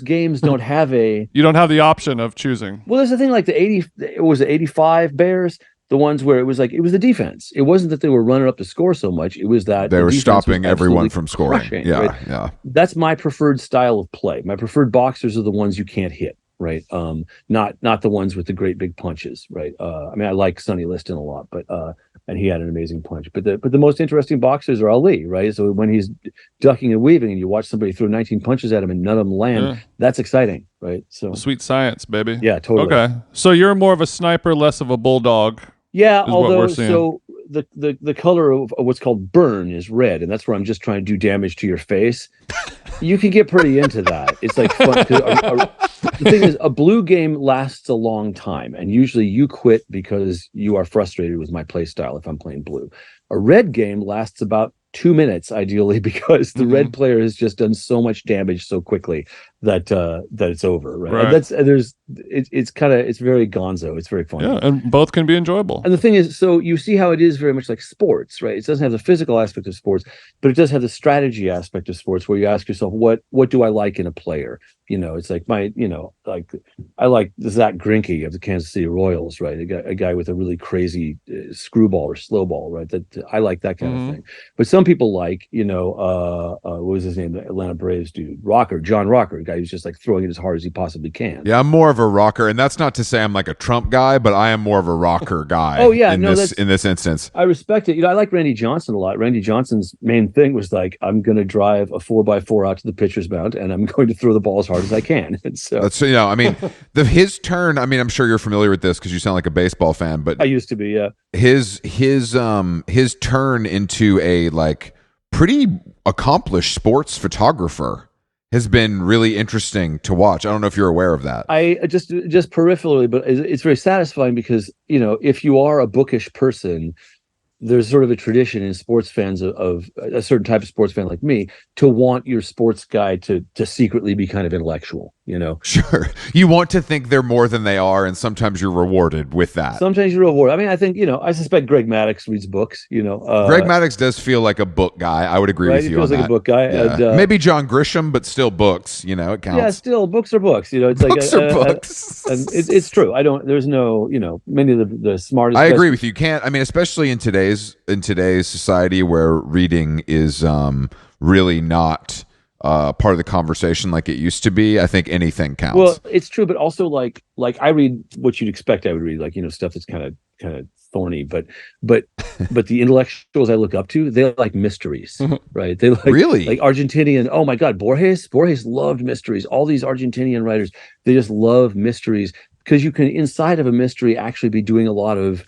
games don't have You don't have the option of choosing. well, there's the thing like it was the 85 Bears, the ones where it was the defense. It wasn't that they were running up the score so much. It was that They the were defense stopping was everyone absolutely from scoring. crushing, Yeah, right? yeah. That's my preferred style of play. My preferred boxers are the ones you can't hit. Right. Not the ones with the great big punches. Right. I mean, I like Sonny Liston a lot, but and he had an amazing punch. But the most interesting boxers are Ali. Right. So when he's ducking and weaving, and you watch somebody throw 19 punches at him and none of them land, that's exciting. Right. So Sweet science, baby. yeah, totally. Okay. So you're more of a sniper, less of a bulldog. Yeah. Is what Although we're seeing. so the color of what's called burn is red, and that's where I'm just trying to do damage to your face. You can get pretty into that. It's like fun. The thing is, a blue game lasts a long time, and usually you quit because you are frustrated with my play style if I'm playing blue. A red game lasts about 2 minutes, ideally, because the red player has just done so much damage so quickly that it's over. Right. And it's very gonzo. It's very fun. Yeah, and both can be enjoyable. And the thing is, so you see how it is very much like sports, right? It doesn't have the physical aspect of sports, but it does have the strategy aspect of sports, where you ask yourself, what do I like in a player? It's like I like Zach Greinke of the Kansas City Royals, right? A guy with a really crazy screwball or slow ball, right? That I like that kind of thing. But some people like, what was his name? The Atlanta Braves dude, John Rocker, a guy who's just like throwing it as hard as he possibly can. Yeah, I'm more of a rocker, and that's not to say I'm like a Trump guy, but I am more of a rocker guy. Oh, yeah, in this instance. I respect it. I like Randy Johnson a lot. Randy Johnson's main thing was like, I'm going to drive a 4x4 out to the pitcher's mound, and I'm going to throw the ball as hard as I can. And so That's I mean, his turn. I mean, I'm sure you're familiar with this because you sound like a baseball fan, but I used to be. Yeah. his turn into a like pretty accomplished sports photographer has been really interesting to watch. I don't know if you're aware of that. I just peripherally, but it's very satisfying because if you are a bookish person, there's sort of a tradition in sports fans of a certain type of sports fan like me to want your sports guy to secretly be kind of intellectual. Sure, you want to think they're more than they are, and sometimes you're rewarded with that. Sometimes you're rewarded. I mean, I think I suspect Greg Maddux reads books. Greg Maddux does feel like a book guy. I would agree right? with He you feels on like that. a book guy. Yeah. And, maybe John Grisham, but still books. It counts. yeah, still books are books. It's like Books are books. and it's true. There's no many of the smartest. I agree with you. Can't I mean, especially in today's society where reading is really not part of the conversation like it used to be. I think anything counts. Well, it's true, but also like I read what you'd expect I would read, like stuff that's kind of thorny, but the intellectuals I look up to, they like mysteries, right? They like Really? like Argentinian. Oh my God, Borges loved mysteries. All these Argentinian writers, they just love mysteries because you can inside of a mystery actually be doing a lot of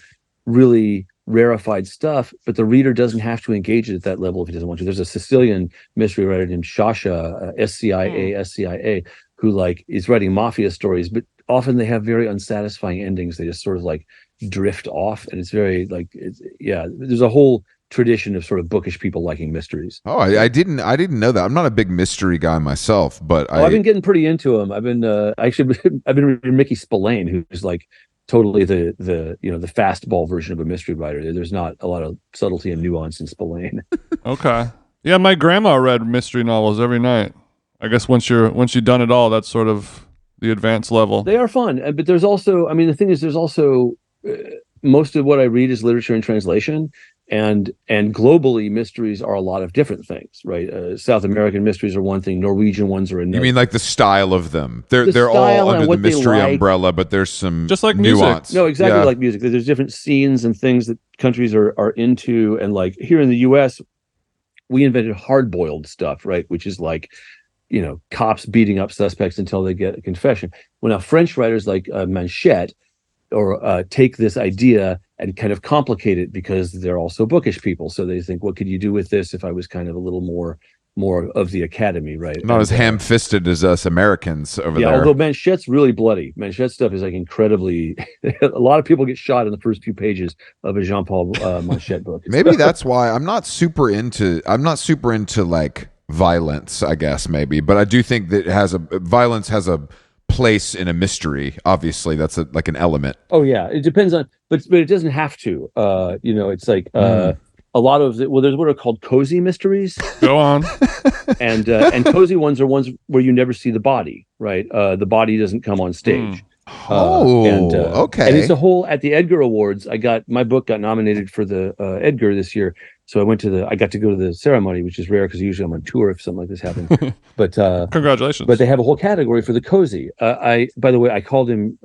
really rarefied stuff, but the reader doesn't have to engage it at that level if he doesn't want to. There's a Sicilian mystery writer named Sciascia, SCIA, who like is writing mafia stories, but often they have very unsatisfying endings. They just sort of like drift off, and it's very like, there's a whole tradition of sort of bookish people liking mysteries. Oh, I didn't know that. I'm not a big mystery guy myself, but I've been getting pretty into them. I've been I've been reading Mickey Spillane, who's like totally the the fastball version of a mystery writer. There's not a lot of subtlety and nuance in Spillane. Okay. Yeah, my grandma read mystery novels every night. I guess once you've done it all, that's sort of the advanced level. They are fun, but there's also, I mean, the thing is, there's also most of what I read is literature and translation, and globally, mysteries are a lot of different things, right? South American mysteries are one thing, Norwegian ones are another. You mean like the style of them? They're all under the mystery umbrella, but there's some just like nuance. Music. No, exactly like music. There's different scenes and things that countries are into, and like here in the U.S., we invented hard-boiled stuff, right? Which is like, cops beating up suspects until they get a confession. Well, now French writers like Manchette or take this idea and kind of complicate it because they're also bookish people. So they think, what could you do with this if I was kind of a little more of the academy, right? Not as ham-fisted as us Americans over there. Although Manchette's really bloody. Manchette stuff is like incredibly. A lot of people get shot in the first few pages of a Jean-Paul Manchette book. Maybe that's why I'm not super into like violence, I guess, maybe, but I do think that violence has a place in a mystery. Obviously, that's like an element. Oh yeah, it depends on, but it doesn't have to. It's like a lot of there's what are called cozy mysteries. Go on. And cozy ones are ones where you never see the body, right? The body doesn't come on stage. Okay. And it's a whole, at the Edgar Awards, my book got nominated for the Edgar this year. So I got to go to the ceremony, which is rare because usually I'm on tour if something like this happens. But congratulations. But they have a whole category for the cozy. By the way, I called him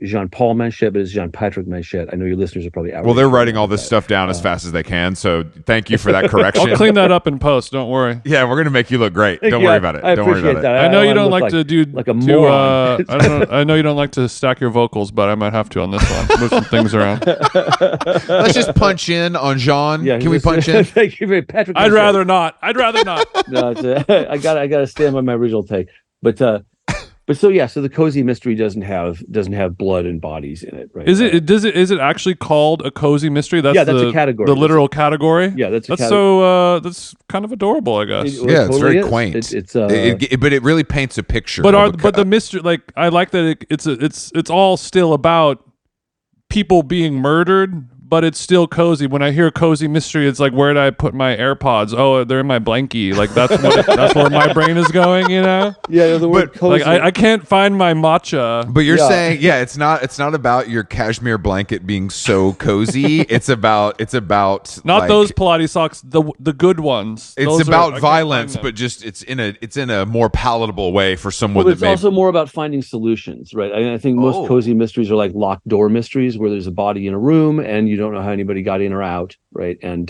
Jean-Paul Manchette, but it's Jean-Patrick Manchette. I know your listeners are probably outraged. Well, they're writing all this stuff down as fast as they can. So thank you for that correction. I'll clean that up in post. Don't worry. Yeah, we're gonna make you look great. Don't worry about it. I Don't worry appreciate about that. it. I know you don't like to do like a moron. I know you don't like to stack your vocals, but I might have to on this one. Move some things around. Let's just punch in on Jean. Yeah, Can we punch in? Thank you, Patrick. I'd rather not. No, I gotta stand by my original take. But so the cozy mystery doesn't have blood and bodies in it, right? Is it actually called a cozy mystery? That's a category. The literal category. Yeah, that's that's kind of adorable, I guess. It's very quaint. But it really paints a picture. But the mystery, like, I like that it's all still about people being murdered, but it's still cozy. When I hear cozy mystery, it's like, where did I put my AirPods? Oh, they're in my blankie. Like that's where my brain is going, Yeah, the word cozy. Like I can't find my matcha. But you're saying, it's not about your cashmere blanket being so cozy. it's about not like, those Pilates socks, the good ones. It's about violence, but just it's in a more palatable way for someone. Well, it's also more about finding solutions, right? I think most cozy mysteries are like locked door mysteries, where there's a body in a room and you don't know how anybody got in or out, right? And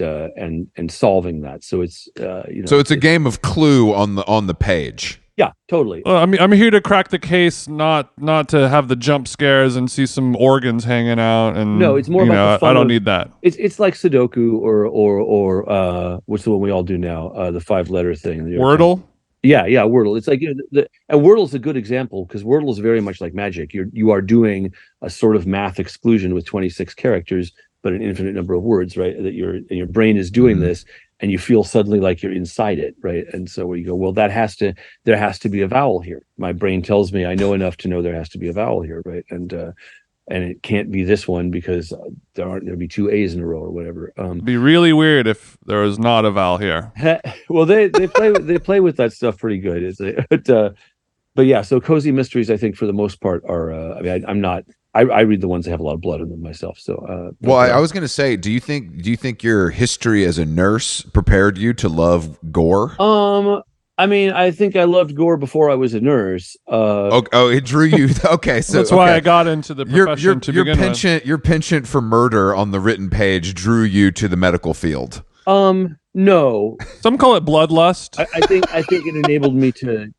solving that. So it's so it's a game of Clue on the page. Yeah, totally. Well, I'm here to crack the case, not to have the jump scares and see some organs hanging out. And no, it's more about the fun. I don't need that. It's like Sudoku or what's the one we all do now? The 5-letter thing. Wordle. Yeah, Wordle. It's like and Wordle's a good example because Wordle is very much like magic. You are doing a sort of math exclusion with 26 characters, but an infinite number of words, right? That your brain is doing this, and you feel suddenly like you're inside it, right? And so where you go, well, there has to be a vowel here. My brain tells me I know enough to know there has to be a vowel here, right? And it can't be this one because there'll be 2 A's in a row or whatever. It'd be really weird if there was not a vowel here. Well, they play with that stuff pretty good. But yeah, so cozy mysteries, I think for the most part are. I read the ones that have a lot of blood in them myself. So, I was going to say, do you think your history as a nurse prepared you to love gore? I mean, I think I loved gore before I was a nurse. It drew you. Okay, so that's why I got into the profession to begin with. Your penchant for murder on the written page drew you to the medical field. No. Some call it bloodlust. I think it enabled me to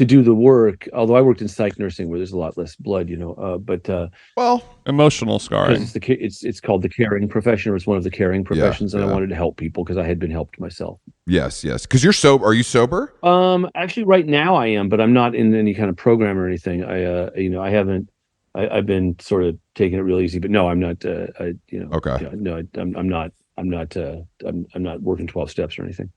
do the work. Although I worked in psych nursing where there's a lot less blood, well, emotional scarring. It's called the caring profession, or it's one of the caring professions, and I wanted to help people because I had been helped myself. Yes. Because you're sober. Are you sober? Actually, right now I am, but I'm not in any kind of program or anything. I haven't. I've been sort of taking it real easy, but no, I'm not. Okay. No, I'm not. I'm not working 12 steps or anything.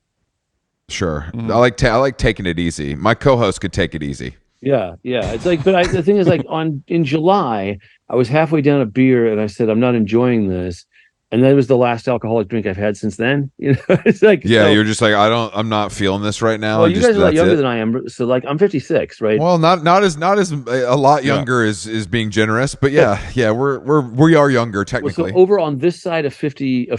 Sure. Mm-hmm. I like taking it easy. My co-host could take it easy. Yeah. It's like, but the thing is, like, in July, I was halfway down a beer and I said, I'm not enjoying this. And that was the last alcoholic drink I've had since then. It's like, you're just like, I'm not feeling this right now. Well, you guys are a lot younger than I am. So like, I'm 56, right? Well, not as a lot younger is being generous, but we are younger technically. Well, so over on this side of 50,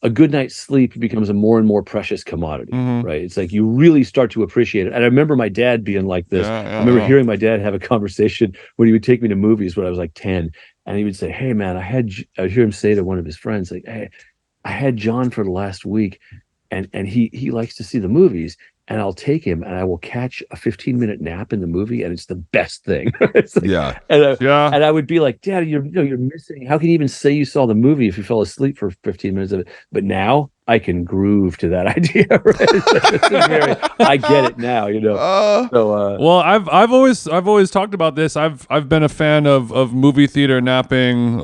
a good night's sleep becomes a more and more precious commodity, right? It's like you really start to appreciate it. And I remember my dad being like this. I remember hearing my dad have a conversation when he would take me to movies when I was like 10. And he would say, hey, man, I would hear him say to one of his friends, like, hey, I had John for the last week and he likes to see the movies. And I'll take him and I will catch a 15-minute nap in the movie, and it's the best thing. It's like, and I would be like, Dad, you're missing. How can you even say you saw the movie if you fell asleep for 15 minutes of it? But now I can groove to that idea. Right? I get it now, well, I've always talked about this. I've been a fan of movie theater napping,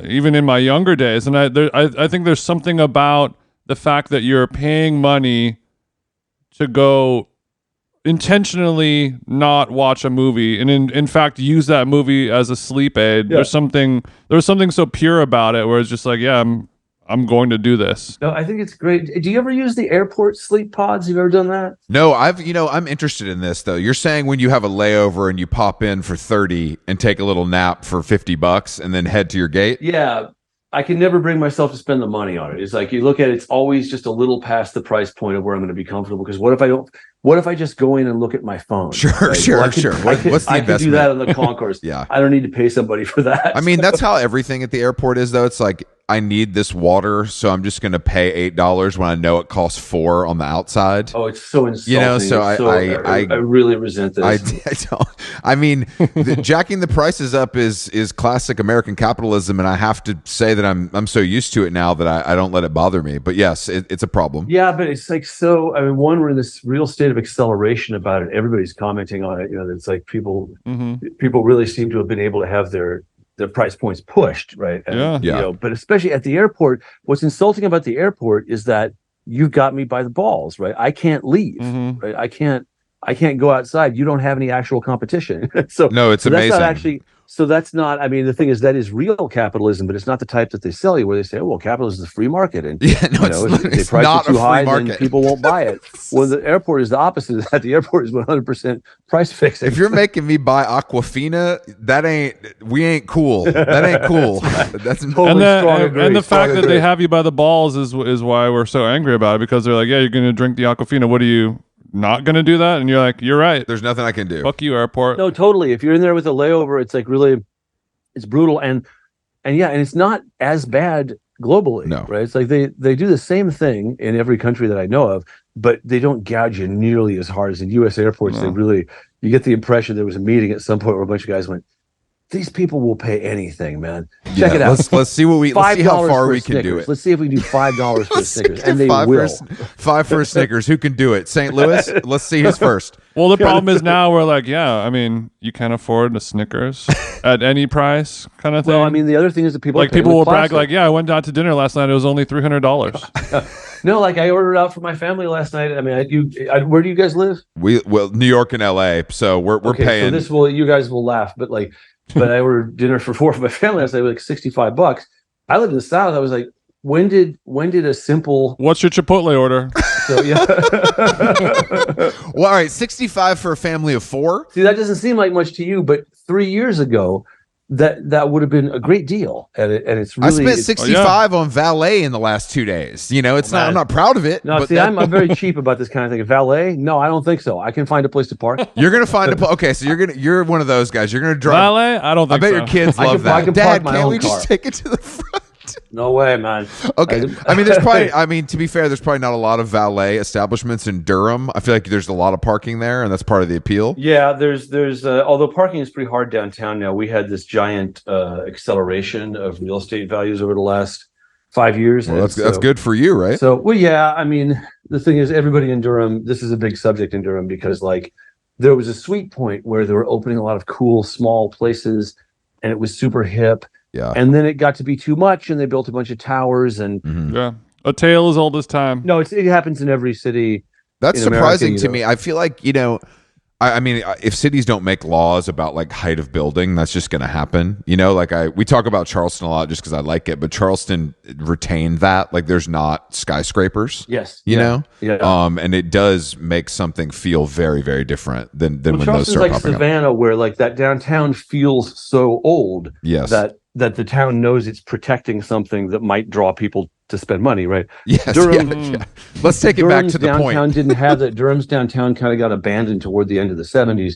even in my younger days, and I think there's something about the fact that you're paying money to go intentionally not watch a movie and in fact use that movie as a sleep aid. There's something so pure about it where it's just like, I'm going to do this. No, I think it's great. Do you ever use the airport sleep pods? Have you ever done that? No, I'm interested in this though. You're saying when you have a layover and you pop in for 30 and take a little nap for $50 and then head to your gate? Yeah. I can never bring myself to spend the money on it. It's like you look at it, it's always just a little past the price point of where I'm going to be comfortable. Because what if I just go in and look at my phone? Sure. What's the investment? I could do that on the concourse. Yeah. I don't need to pay somebody for that. I mean, that's how everything at the airport is, though. It's like, I need this water, so I'm just going to pay $8 when I know it costs $4 on the outside. Oh, it's so insulting. So I really resent this. I mean, jacking the prices up is classic American capitalism, and I have to say that I'm so used to it now that I don't let it bother me. But yes, it's a problem. Yeah, but it's like we're in this real state of acceleration about it. Everybody's commenting on it. It's like people really seem to have been able to have their price points pushed, right? And, but especially at the airport, what's insulting about the airport is that you've got me by the balls, right? I can't leave, right? I can't go outside. You don't have any actual competition. No, it's amazing. That's not, I mean, the thing is that is real capitalism, but it's not the type that they sell you where they say, oh, well, capitalism is a free market. And if they price it too high, then people won't buy it. Well, the airport is the opposite of that. The airport is 100% price fixing. If you're making me buy Aquafina, we ain't cool. That ain't cool. That's totally and the fact that they have you by the balls is why we're so angry about it, because they're like, yeah, you're going to drink the Aquafina. What are you not going to do that? And you're like, you're right. There's nothing I can do. Fuck you, airport. No, totally. If you're in there with a layover, it's like really, it's brutal. And it's not as bad globally. No. Right. It's like they do the same thing in every country that I know of, but they don't gouge you nearly as hard as in U.S. airports. No. You get the impression there was a meeting at some point where a bunch of guys went, these people will pay anything, man. Check it out. Let's see how far we can do it. Let's see if we can do $5 for a Snickers, and they will. $5 for a Snickers. Who can do it? St. Louis. Let's see who's first. Well, the problem is now we're like, I mean, you can't afford a Snickers at any price, kind of thing. Well, I mean, the other thing is that people will brag like, I went out to dinner last night. It was only $300. No, like I ordered out for my family last night. I mean, where do you guys live? New York and L.A. So we're paying. So you guys will laugh, but I ordered dinner for 4 for my family. I was like $65. I live in the South. I was like, when did a simple? What's your Chipotle order? So yeah. Well, all right, $65 for a family of 4. See, that doesn't seem like much to you, but 3 years ago, that would have been a great deal, and it's really. I spent 65 on valet in the last 2 days. You know, it's not. I'm not proud of it. No, but see, I'm very cheap about this kind of thing. Valet? No, I don't think so. I can find a place to park. You're gonna find okay, so you're one of those guys. You're gonna drive valet. I don't think. I bet your kids love that. I can Dad, park my can't own we car. just take it to the front? No way, man. Okay. I mean, there's probably. I mean, to be fair, there's probably not a lot of valet establishments in Durham. I feel like there's a lot of parking there, and that's part of the appeal. Yeah, there's. Although parking is pretty hard downtown now, we had this giant acceleration of real estate values over the last 5 years. Well, that's good for you, right? So, well, yeah. I mean, the thing is, everybody in Durham. This is a big subject in Durham because, like, there was a sweet point where they were opening a lot of cool small places, and it was super hip. Yeah. And then it got to be too much, and they built a bunch of towers. And yeah, a tale as old as time. No, it happens in every city. That's surprising America, to me. I feel like, I mean, if cities don't make laws about like height of building, that's just going to happen. Like we talk about Charleston a lot just because I like it, but Charleston retained that. Like, there's not skyscrapers. Yes. You know? Yeah. And it does make something feel very, very different than when those start like popping Savannah, up. where like that downtown feels so old. Yes. That the town knows it's protecting something that might draw people to spend money, right? Yes. Durham, yeah. Let's take it back to the point. Downtown didn't have that. Durham's downtown kind of got abandoned toward the end of the 70s.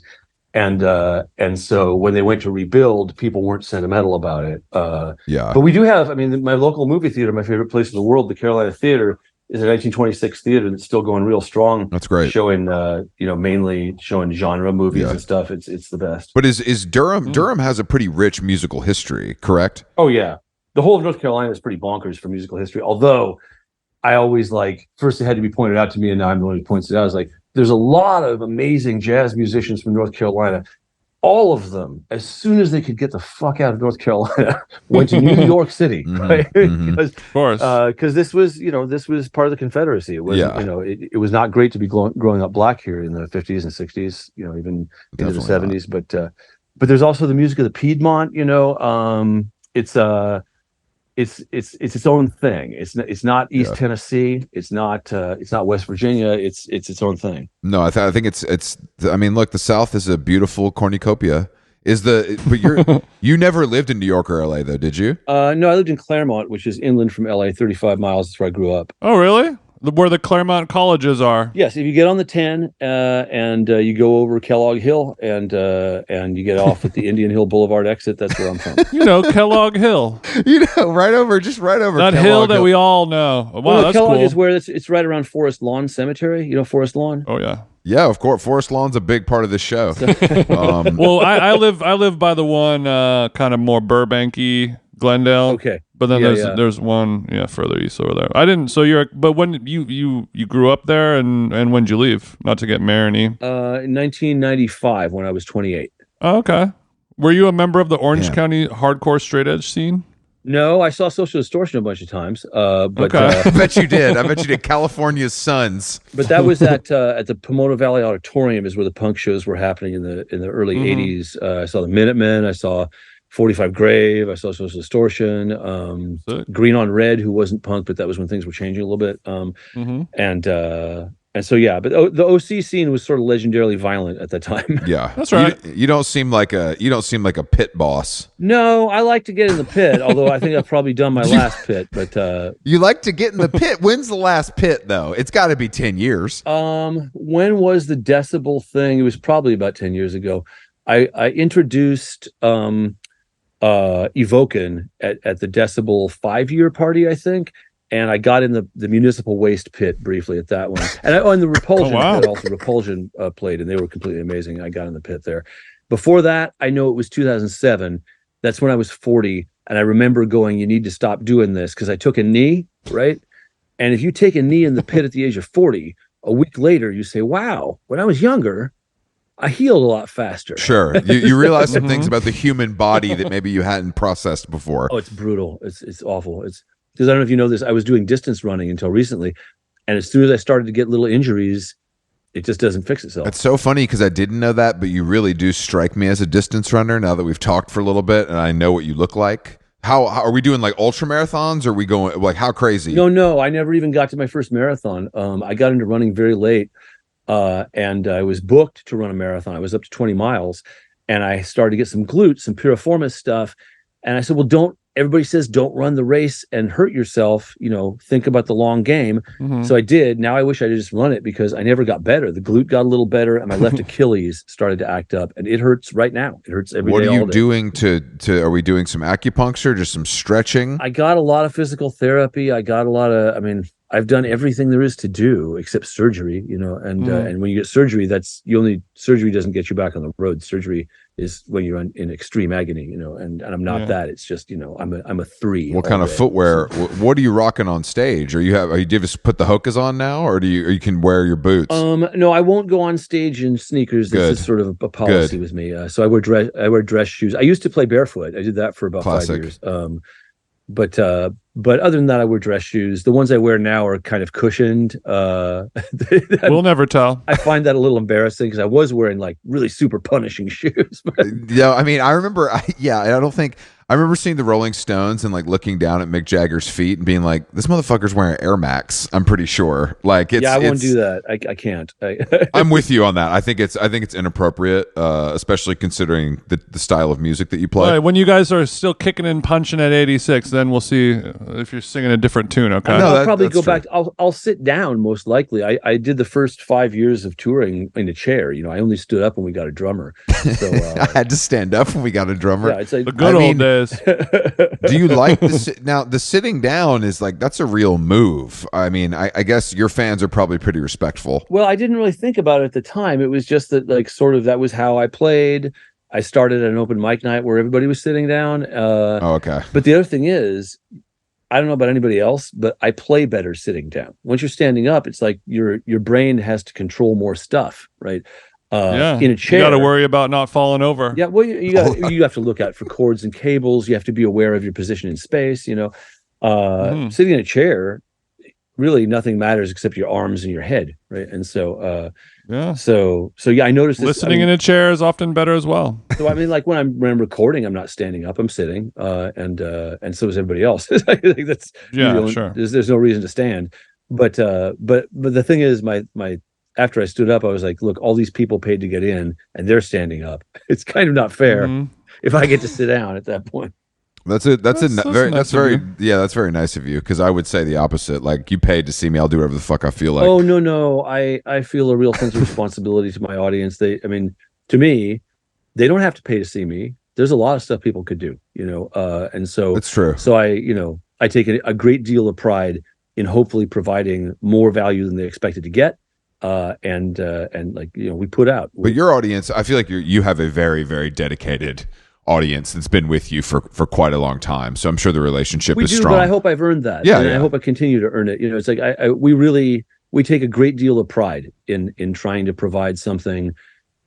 And so when they went to rebuild, people weren't sentimental about it. Yeah. But we do have, I mean, my local movie theater, my favorite place in the world, the Carolina Theater, is a 1926 theater that's still going real strong. That's great. Showing, mainly showing genre movies and stuff. It's the best. But is Durham? Durham has a pretty rich musical history, correct? Oh yeah, the whole of North Carolina is pretty bonkers for musical history. Although I always first it had to be pointed out to me, and now I'm the one who points it out. Is like there's a lot of amazing jazz musicians from North Carolina. All of them, as soon as they could get the fuck out of North Carolina, went to New York City, right? Because, of course, because this was part of the Confederacy. It was, it was not great to be growing up black here in the 50s and 60s, even into the 70s. But there's also the music of the Piedmont. It's its own thing. It's not East Tennessee. It's not West Virginia. It's its own thing. No, I think it's. I mean, look, the South is a beautiful cornucopia. But you never lived in New York or LA though, did you? No, I lived in Claremont, which is inland from LA, 35 miles. That's where I grew up. Oh, really? Where the Claremont colleges are. Yes, if you get on the 10 and you go over Kellogg Hill and you get off at the Indian Hill Boulevard exit, that's where I'm from. Kellogg Hill. Right over that Kellogg hill that we all know. Wow, well, that's Kellogg cool. is where it's right around Forest Lawn Cemetery. You know Forest Lawn? Oh yeah. Yeah, of course. Forest Lawn's a big part of the show. Well, I live by the one kind of more Burbanky, Glendale. Okay. But then there's one further east over there. I didn't. So but when you grew up there and when did you leave? Not to get Marigny. In 1995 when I was 28. Oh, okay. Were you a member of the Orange County hardcore straight edge scene? No, I saw Social Distortion a bunch of times. But I bet you did. I bet you did. California's Sons. But that was at the Pomona Valley Auditorium is where the punk shows were happening in the early 80s. I saw the Minutemen. I saw 45 Grave. I saw Social Distortion. Green on Red, who wasn't punk, but that was when things were changing a little bit. And so but the OC scene was sort of legendarily violent at that time. Yeah, that's right. You don't seem like a pit boss. No, I like to get in the pit, although I think I've probably done my last pit. But you like to get in the pit. When's the last pit though? It's got to be 10 years. When was the decibel thing? It was probably about 10 years ago. I introduced Evoken at the Decibel 5-year party, I think, and I got in the municipal waste pit briefly at that one, and the Repulsion pit also. Repulsion played, and they were completely amazing. I got in the pit there. Before that, I know it was 2007. That's when I was 40, and I remember going, "You need to stop doing this," because I took a knee, right? And if you take a knee in the pit at the age of 40, a week later you say, "Wow, when I was younger, I healed a lot faster." Sure. You realize some things about the human body that maybe you hadn't processed before. Oh, it's brutal. It's awful. It's because I don't know if you know this. I was doing distance running until recently. And as soon as I started to get little injuries, it just doesn't fix itself. It's so funny because I didn't know that, but you really do strike me as a distance runner now that we've talked for a little bit and I know what you look like. How are we doing, like ultra marathons? Or are we going like how crazy? No. I never even got to my first marathon. I got into running very late. And I was booked to run a marathon. I was up to 20 miles. and I started to get some glutes, some piriformis stuff. And I said, well, everybody says don't run the race and hurt yourself, think about the long game. So I did. Now I wish I just run it because I never got better. The glute got a little better and my left Achilles started to act up, and it hurts right now. It hurts every day. What are you all day. doing are we doing some acupuncture, just some stretching? I got a lot of physical therapy. I got a lot of, I've done everything there is to do except surgery, and when you get surgery, surgery doesn't get you back on the road. Surgery is when you're in extreme agony, and I'm not that. It's just, I'm a 3. What kind of footwear? What are you rocking on stage? Do you just put the Hokas on now, or you can wear your boots? No, I won't go on stage in sneakers. This is sort of a policy with me. So I wear dress shoes. I used to play barefoot. I did that for about 5 years. But other than that, I wear dress shoes. The ones I wear now are kind of cushioned. We'll never tell. I find that a little embarrassing because I was wearing like really super punishing shoes. Yeah, I remember. I remember seeing the Rolling Stones and like looking down at Mick Jagger's feet and being like, "This motherfucker's wearing Air Max." I'm pretty sure. Like, I won't do that. I can't. I'm with you on that. I think it's inappropriate, especially considering the style of music that you play. Right, when you guys are still kicking and punching at 86, then we'll see if you're singing a different tune. Okay, I'll probably go back. I'll sit down most likely. I did the first 5 years of touring in a chair. I only stood up when we got a drummer. So I had to stand up when we got a drummer. Yeah, it's like the good old days. Do you like now the sitting down is like, that's a real move. I mean, I guess your fans are probably pretty respectful. Well, I didn't really think about it at the time. It was just that like sort of that was how I played. I started at an open mic night where everybody was sitting down. Okay. But the other thing is, I don't know about anybody else, but I play better sitting down. Once you're standing up, it's like your brain has to control more stuff, right? In a chair, you got to worry about not falling over. Yeah, well, you have to look out for cords and cables. You have to be aware of your position in space. Sitting in a chair, really nothing matters except your arms and your head, right? And so, I noticed this, listening in a chair is often better as well. So like when I'm recording, I'm not standing up; I'm sitting, and so is everybody else. I think that's sure. There's no reason to stand, but the thing is, my after I stood up, I was like, look, all these people paid to get in and they're standing up. It's kind of not fair if I get to sit down at that point. That's very nice of you, because I would say the opposite. Like, you paid to see me, I'll do whatever the fuck I feel like. Oh, no. I feel a real sense of responsibility to my audience. To me, they don't have to pay to see me. There's a lot of stuff people could do, and so it's true. So I take a great deal of pride in hopefully providing more value than they expected to get. And we put out. But your audience, I feel like you have a very, very dedicated audience that's been with you for quite a long time. So I'm sure the relationship is strong. But I hope I've earned that. Yeah, I hope I continue to earn it. It's like we take a great deal of pride in trying to provide something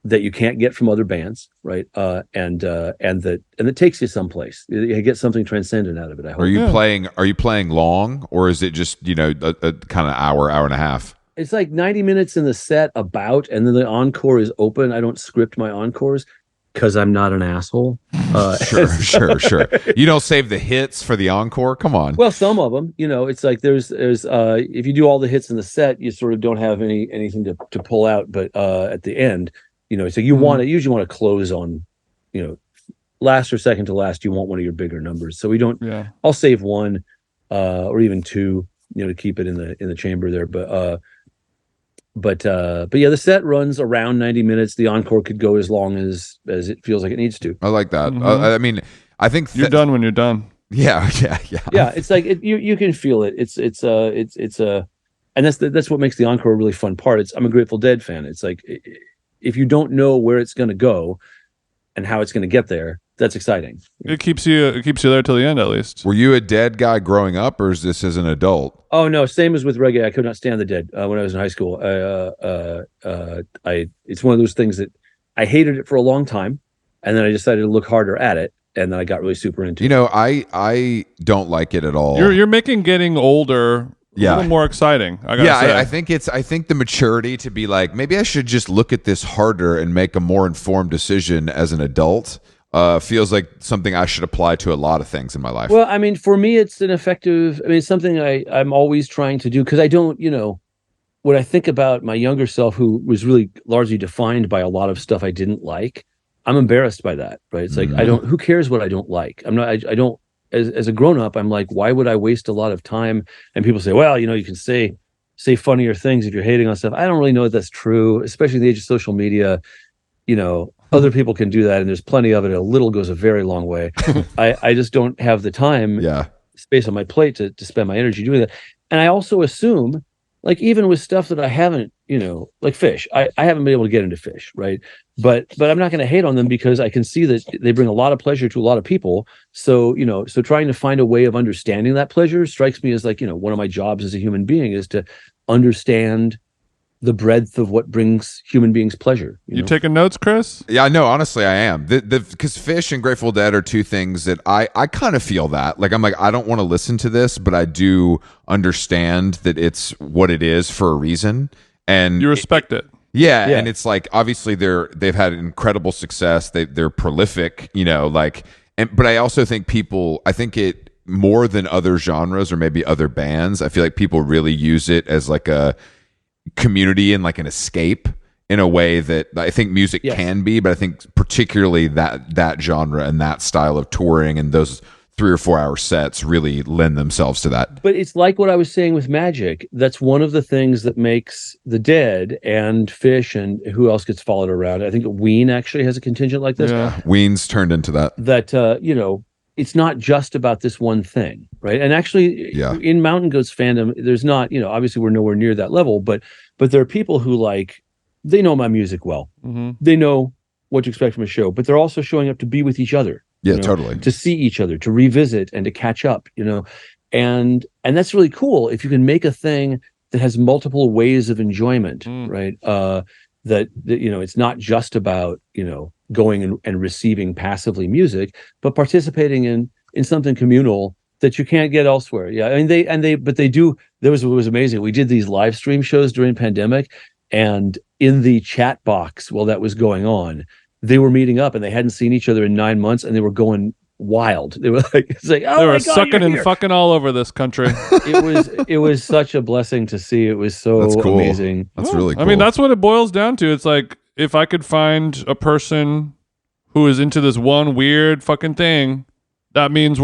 that you can't get from other bands, right? And that takes you someplace. You get something transcendent out of it. I hope. Are you playing long, or is it just a kind of hour and a half? It's like 90 minutes in the set and then the encore is open. I don't script my encores because I'm not an asshole. Sure. You don't save the hits for the encore? Come on. Well, some of them, it's like there's if you do all the hits in the set, you sort of don't have anything to pull out. But at the end, so you usually want to close on, last or second to last, you want one of your bigger numbers. So we don't, I'll save one or even two, to keep it in the chamber there. But the set runs around 90 minutes. The encore could go as long as it feels like it needs to. I like that. I think you're done when you're done. Yeah. Yeah, it's like you can feel it. It's and that's what makes the encore a really fun part. I'm a Grateful Dead fan. It's like if you don't know where it's going to go and how it's going to get there, that's exciting. It keeps you there till the end, at least. Were you a Dead guy growing up, or is this as an adult? Oh no, same as with reggae. I could not stand the Dead when I was in high school. It's one of those things that I hated it for a long time, and then I decided to look harder at it, and then I got really super into it. I don't like it at all. You're making getting older a little more exciting. I gotta say. I think the maturity to be like, maybe I should just look at this harder and make a more informed decision as an adult. Feels like something I should apply to a lot of things in my life. Well, for me, it's an effective. It's something I'm always trying to do, because I don't, when I think about my younger self, who was really largely defined by a lot of stuff I didn't like, I'm embarrassed by that, right? It's like, who cares what I don't like? I don't, as a grown up, I'm like, why would I waste a lot of time? And people say, well, you can say funnier things if you're hating on stuff. I don't really know if that's true, especially in the age of social media. Other people can do that, and there's plenty of it. A little goes a very long way. I just don't have the time, space on my plate to spend my energy doing that. And I also assume, like, even with stuff that I haven't, like fish, I haven't been able to get into fish, right? But I'm not going to hate on them because I can see that they bring a lot of pleasure to a lot of people. So, so trying to find a way of understanding that pleasure strikes me as like, one of my jobs as a human being is to understand the breadth of what brings human beings pleasure. You taking notes, Chris? Yeah, no, honestly, I am. Because Fish and Grateful Dead are two things that I kind of feel that. Like, I'm like, I don't want to listen to this, but I do understand that it's what it is for a reason. And you respect it. Yeah, and it's like, obviously they've had incredible success. They're prolific, but I also think I think it more than other genres or maybe other bands, I feel like people really use it as like a community and like an escape in a way that I think music can be, but I think particularly that genre and that style of touring and those 3 or 4 hour sets really lend themselves to that. But it's like what I was saying with Magic. That's one of the things that makes the Dead and Fish and who else gets followed around. I think Ween actually has a contingent like this. Yeah, Ween's turned into that. It's not just about this one thing, right? And actually, in Mountain Goats fandom, there's not, obviously we're nowhere near that level, but there are people who they know my music well. Mm-hmm. They know what to expect from a show, but they're also showing up to be with each other. Yeah, totally. To see each other, to revisit and to catch up, and that's really cool if you can make a thing that has multiple ways of enjoyment, right? That it's not just about, going and receiving passively music, but participating in something communal that you can't get elsewhere. Yeah. I mean, but they do. It was amazing. We did these live stream shows during pandemic, and in the chat box while that was going on, they were meeting up and they hadn't seen each other in 9 months and they were going wild. They were like, oh, they were sucking and fucking all over this country. It was such a blessing to see. It was so amazing. That's really cool. I mean, that's what it boils down to. It's like, if I could find a person who is into this one weird fucking thing, that means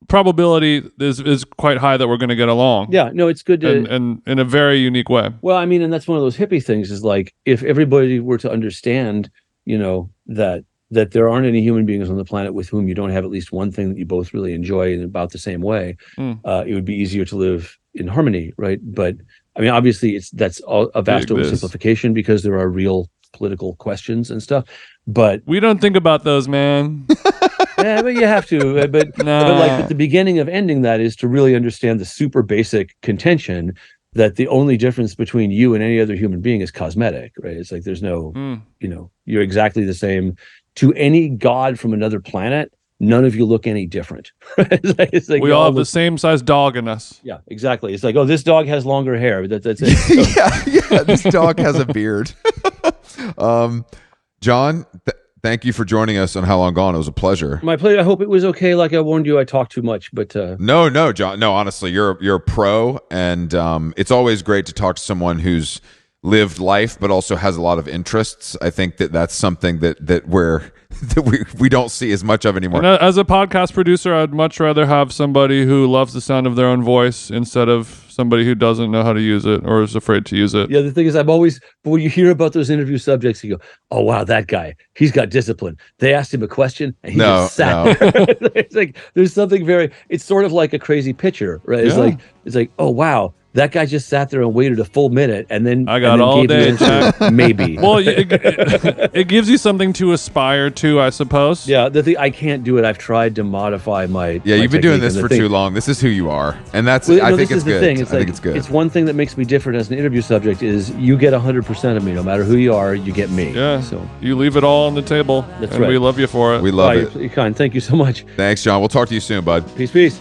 probability is quite high that we're going to get along. Yeah, no, it's good to and in a very unique way. Well, I mean, and that's one of those hippie things is like, if everybody were to understand, that there aren't any human beings on the planet with whom you don't have at least one thing that you both really enjoy in about the same way, it would be easier to live in harmony, right? But I mean, obviously, that's a vast oversimplification because there are real political questions and stuff, but we don't think about those, man. Yeah, but you have to. But the beginning of ending that is to really understand the super basic contention that the only difference between you and any other human being is cosmetic, right? It's like there's no, you're exactly the same to any god from another planet. None of you look any different. It's like we all have the same size dog in us. Yeah, exactly. It's like, oh, this dog has longer hair. That's it. So. yeah, this dog has a beard. John, thank you for joining us on How Long Gone. It was a pleasure. My pleasure. I hope it was okay. Like I warned you, I talked too much, but no, John. No, honestly, you're a pro, and it's always great to talk to someone who's lived life, but also has a lot of interests. I think that's something that we don't see as much of anymore. And as a podcast producer, I'd much rather have somebody who loves the sound of their own voice instead of somebody who doesn't know how to use it or is afraid to use it. Yeah, the thing is, when you hear about those interview subjects, you go, oh, wow, that guy, he's got discipline. They asked him a question and he just sat there. It's like, there's something it's sort of like a crazy pitcher, right? Yeah. It's like, oh, wow. That guy just sat there and waited a full minute, and then I got all day. Maybe. Well, it gives you something to aspire to, I suppose. Yeah, the thing I can't do it. I've tried to modify my. Yeah, you've been doing this for too long. This is who you are, and that's. I think it's good. I think it's good. It's one thing that makes me different as an interview subject is you get 100% of me, no matter who you are. You get me. Yeah. So you leave it all on the table. That's and right. We love you for it. We love it. You're kind. Thank you so much. Thanks, John. We'll talk to you soon, bud. Peace. Peace.